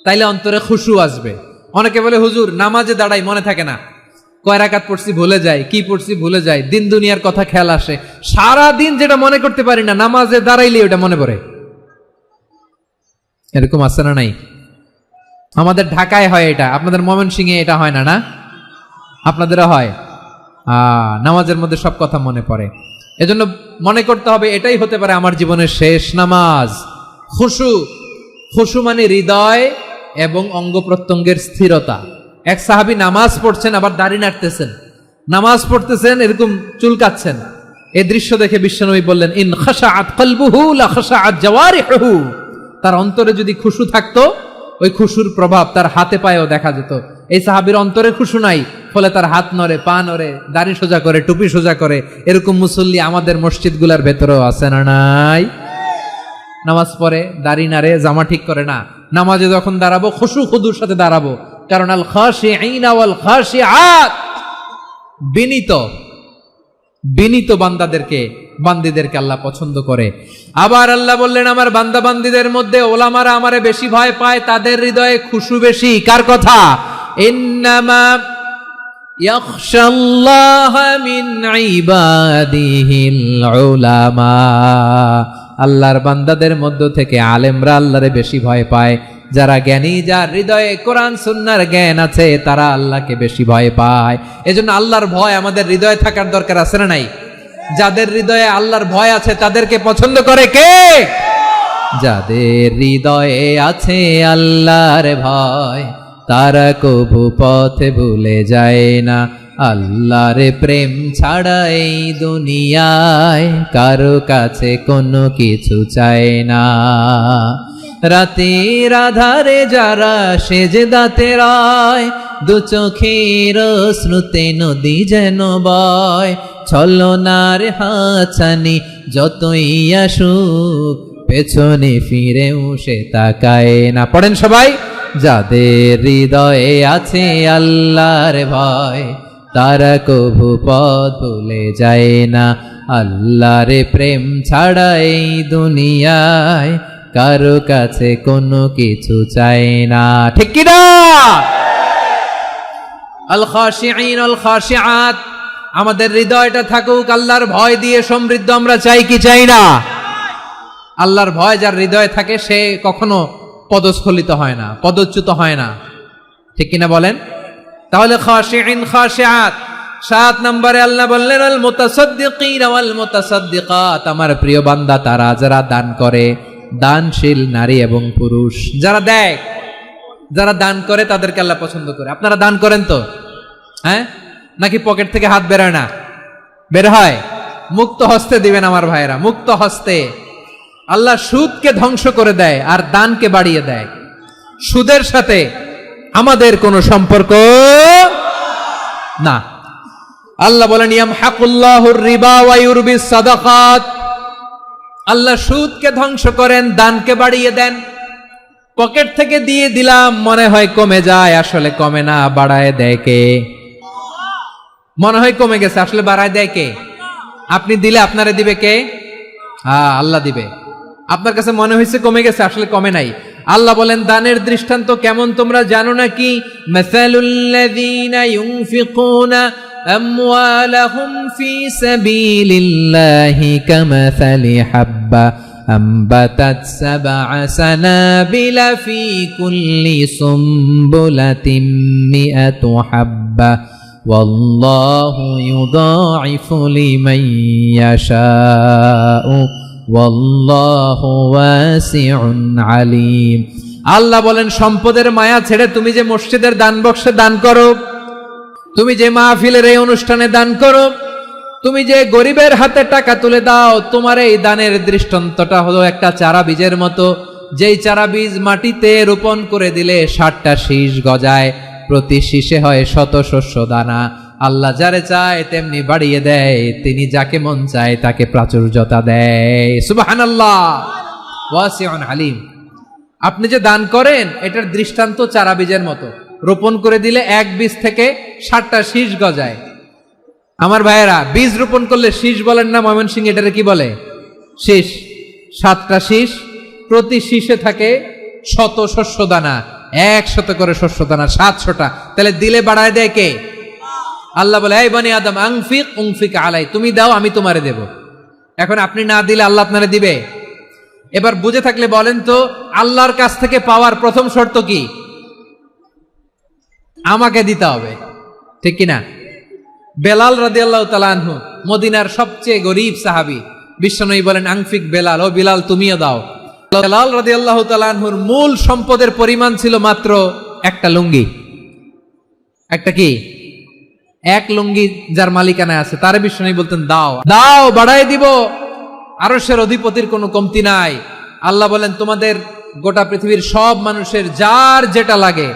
তাইলে অন্তরে খুশু আসবে। অনেকে বলে, হুজুর নামাজে দাঁড়াই মনে থাকে না, কয় রাকাত পড়ছি ভুলে যায়, কি পড়ছি ভুলে যায়, দিন দুনিয়ার কথা খেয়াল আসে, সারা দিন যেটা মনে করতে পারি না নামাজে দাঁড়াইলে ওটা মনে পড়ে। এরকম আছে না নাই? আমাদের ঢাকায় হয় এটা, আপনাদের ময়মনসিংহে এটা হয় না? না, আপনাদেরও হয়? নামাজের মধ্যে সব কথা মনে পড়ে। এজন্য মনে করতে হবে এটাই হতে পারে আমার জীবনের শেষ নামাজ। খুশু, খুশু মানে হৃদয় এবং অঙ্গ প্রত্যঙ্গের স্থিরতা। এক সাহাবী নামাজ পড়ছেন আবার দাড়ি নাড়তেছেন, নামাজ পড়তেছেন এরকম চুলকাচ্ছেন। এই দৃশ্য দেখে বিশ্বনবী বললেন, ইন খাশাআত কলবুহু লা খাশাআত জাওয়ারিহুহু। তার অন্তরে যদি খুশু থাকতো, ওই খুশুর প্রভাব তার হাতে পায়েও দেখা যেত। এই সাহাবীর অন্তরে খুশু নাই, ফলে তার হাত নড়ে, পা নড়ে, দাড়ি সোজা করে, টুপি সোজা করে। এরকম মুসল্লি আমাদের মসজিদগুলোর ভেতরেও আছে না নাই? নামাজ পড়ে, দাড়ি নাড়ে, জামা ঠিক করে না। নামাজে যখন দাঁড়াবো খুশু খুদুর সাথে দাঁড়াবো, কারণ আল খাশিঈনা ওয়াল খাশিআত, বিনীত, বিনীত বান্দিদেরকে আল্লাহ পছন্দ করে। আবার আল্লাহ বললেন, আমার বান্দা বান্দিদের মধ্যে ওলামারা আমারে বেশি ভয় পায়, তাদের হৃদয়ে খুশু বেশি। কার কথা? ইন্নামা ইয়াখশাল্লাহ মিন ইবাদিহিল উলামা। আল্লাহর বান্দাদের মধ্য থেকে আলেমরা আল্লাহরে বেশি ভয় পায়। যারা জ্ঞানী, যার হৃদয়ে কোরআন সুন্নাহর জ্ঞান আছে, তারা আল্লাহকে বেশি ভয় পায়। এজন্য আল্লাহর ভয় আমাদের হৃদয়ে থাকার দরকার আছে না নাই? যাদের হৃদয়ে আল্লাহর ভয় আছে তাদেরকে পছন্দ করে কে? যাদের হৃদয়ে আছে আল্লাহর ভয়, তারা কবু পথে ভুলে যায় না। আল্লাহর প্রেম ছাড়া এই দুনিয়ায় কারো কাছে কোনো কিছু চায় না। রাতের আধারে যারা সেজদাতে রয়, দু চোখের শ্রুতে নদী যেন বয়। ছলনার হাতছানি যতই আসুক, পেছনে ফিরেও সে তাকায় না। পড়েন সবাই, যাদের হৃদয়ে আছে আল্লাহর ভয়, তারা কভু পথ ভুলে যায় না। আল্লাহর প্রেম ছাড়া এই দুনিয়ায় কারো কাছে কোনো কিছু চায় না। ঠিক কি না? আল খাশিঈন আল খাশিআত, আমাদের হৃদয়টা থাকুক আল্লাহর ভয় দিয়ে সমৃদ্ধ। আমরা চাই কি চাই না? আল্লাহর ভয় যার হৃদয়ে থাকে সে কখনো পদস্খলিত হয় না, পদচ্যুত হয় না, ঠিক কিনা বলেন? তাহলে খাশিঈন খাশিআত। 7 নম্বরে আল্লাহ বললেন আল মুতাসাদ্দিকিন ওয়াল মুতাসাদ্দিকাত, আমার প্রিয় বান্দা তারা যারা দান করে, দানশীল নারী এবং পুরুষ যারা দেয়, যারা দান করে তাদেরকে আল্লাহ পছন্দ করে। আপনারা দান করেন তো? হ্যাঁ, নাকি পকেট থেকে হাত বেরোয় না? বের হয়। মুক্ত হস্তে দিবেন আমার ভাইয়েরা, মুক্ত হস্তে। আল্লাহ সুদকে ধ্বংস করে দেয় আর দানকে বাড়িয়ে দেয়। সুদের সাথে আমাদের কোনো সম্পর্ক না। আল্লাহ বলেন ইয়ামহাকুল্লাহুর রিবা ওয়া ইউরবিস সাদাকাত, আল্লাহ সুদকে ধ্বংস করেন, দানকে বাড়িয়ে দেন। পকেট থেকে দিয়ে দিলাম, মনে হয় কমে যায়, আসলে কমে না, বাড়ায় দেয় কে? মনে হয় কমে গেছে, আসলে বাড়ায় দেয় কে? আপনি দিলে আপনারে দিবে কে? আল্লাহ দিবে। আপনার কাছে মনে হয়েছে কমে গেছে, আসলে কমে নাই। আল্লাহ বলেন দানের দৃষ্টান্ত কেমন তোমরা জানো নাকি? মাসালুল্লাযীনা ইউনফিকুনা আমওয়ালাহুম ফি সাবিলিল্লাহি কামাসালি হাব্বা أنبتت 7 سنابل في كل سنبلة 100 حبة والله يضاعف لمن يشاء والله واسع عليم। আল্লাহ বলেন সম্পদের মায়া ছেড়ে তুমি যে মসজিদের দান বক্সে দান করো, তুমি যে মাহফিলের এই অনুষ্ঠানে দান করো, তুমি যে গরিবের হাতে টাকা তুলে দাও, তোমার এই দানের দৃষ্টান্তটা হলো একটা চারা বীজের মতো। যেই চারা বীজ মাটিতে রোপণ করে দিলে 60টা শীষ গজায়, প্রতি শীষে হয় 100 শস্য দানা। আল্লাহ যারে চায় তেমনি বাড়িয়ে দেয়, তিনি যাকে মন চায় তাকে প্রাচুর্যতা দেয়। সুবহানাল্লাহ, ওয়াসিউন আলিম। আপনি যে দান করেন এটার দৃষ্টান্ত চারা বীজের মতো, রোপণ করে দিলে এক বীজ থেকে 60টা শীষ গজায়। আমার ভাইয়েরা, বীজ রোপণ করলে শীষ বলেন না ময়মনসিংহ, এটারে কি বলে? শীষ। 7টা শীষ, প্রতি শীষে থাকে 100 শস্য দানা, 100 করে শস্য দানা, 700টা। তাহলে দিলে বাড়ায় দেয় কে? আল্লাহ বলে এই বনি আদম আনফিক উনফিক আলাই, তুমি দাও আমি তোমারে দেব। এখন আপনি না দিলে আল্লাহ আপনারে দিবে? এবার বুঝে থাকলে বলেন তো, আল্লাহর কাছ থেকে পাওয়ার প্রথম শর্ত কি? আমাকে দিতে হবে, ঠিক কিনা? বেলাল রাদিয়াল্লাহু তাআলা আনহু, মদিনার সবচেয়ে গরীব সাহাবী, বিশ্বনবী বলেন আনফিক বেলাল, ও বেলাল তুমিও দাও। বেলাল রাদিয়াল্লাহু তাআলা আনহুর মূল সম্পদের পরিমাণ ছিল মাত্র একটা লুঙ্গি। একটা কি? এক লুঙ্গি যার মালিকানায় আছে, তারে বিশ্বনবী বলতেন দাও দাও, বাড়াই দিব। আরশের অধিপতির কোনো কমতি নাই। আল্লাহ বলেন তোমাদের গোটা পৃথিবীর সব মানুষের যার যেটা লাগে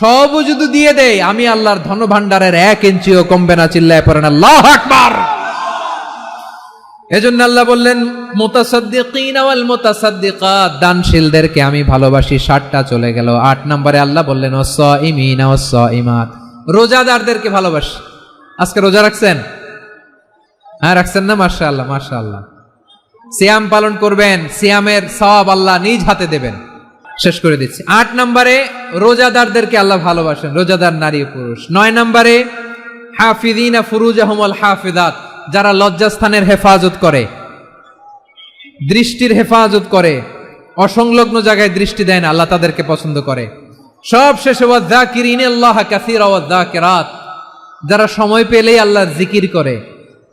সব যদি দিয়ে দেয়, আমি আল্লাহর ধন ভান্ডারের 1 ইঞ্চিও কমবে না। চিল্লায় পড়েন আল্লাহু আকবার। এজন্য আল্লাহ বললেন মুতাসাদ্দিকিন ওয়াল মুতাসাদ্দিকাত, দানশীলদেরকে আমি ভালোবাসি। 60টা চলে গেল। 8 নম্বরে আল্লাহ বললেন ওয়াস-সাইমিনা ওয়াস-সাইমাত, রোজাদারদেরকে ভালোবাসি। আজকে রোজা রাখছেন? হ্যাঁ, রাখছেন না? মাশাআল্লাহ মাশাআল্লাহ। সিয়াম পালন করবেন, সিয়ামের সওয়াব আল্লাহ নিজ হাতে দেবেন। শেষ করে দিচ্ছি। 8 নম্বরে রোজাদারদেরকে আল্লাহ ভালোবাসেন, রোজাদার নারী ও পুরুষ। 9 নম্বরে হাফিযিনা ফুরুজাহুম ওয়াল হাফিযাত, যারা লজ্জাস্থানের হেফাজত করে, দৃষ্টির হেফাজত করে, অসংলগ্ন জায়গায় দৃষ্টি দেয় না, আল্লাহ তাদেরকে পছন্দ করে। সব শেষে ওয়াযাকিরিনাল্লাহ কাসীরা ওয়াযাকিরাত, যারা সময় পেলেই আল্লাহর জিকির করে।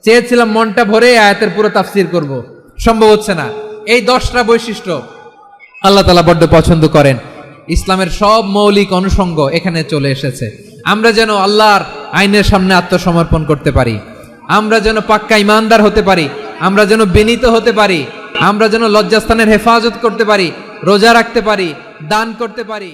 চেয়েছিলাম মনটা ভরে আয়াতের পুরো তাফসীর করব, সম্ভব হচ্ছে না। এই 10টা বৈশিষ্ট্য আল্লাহ তাআলা বড্ড পছন্দ করেন। ইসলামের সব মৌলিক অনুষঙ্গ এখানে চলে এসেছে। আমরা যেন আল্লাহর আইনের সামনে আত্মসমর্পণ করতে পারি, আমরা যেন পাক্কা ইমানদার হতে পারি, আমরা যেন বিনীত হতে পারি, আমরা যেন লজ্জাস্থানের হেফাজত করতে পারি, রোজা রাখতে পারি, দান করতে পারি।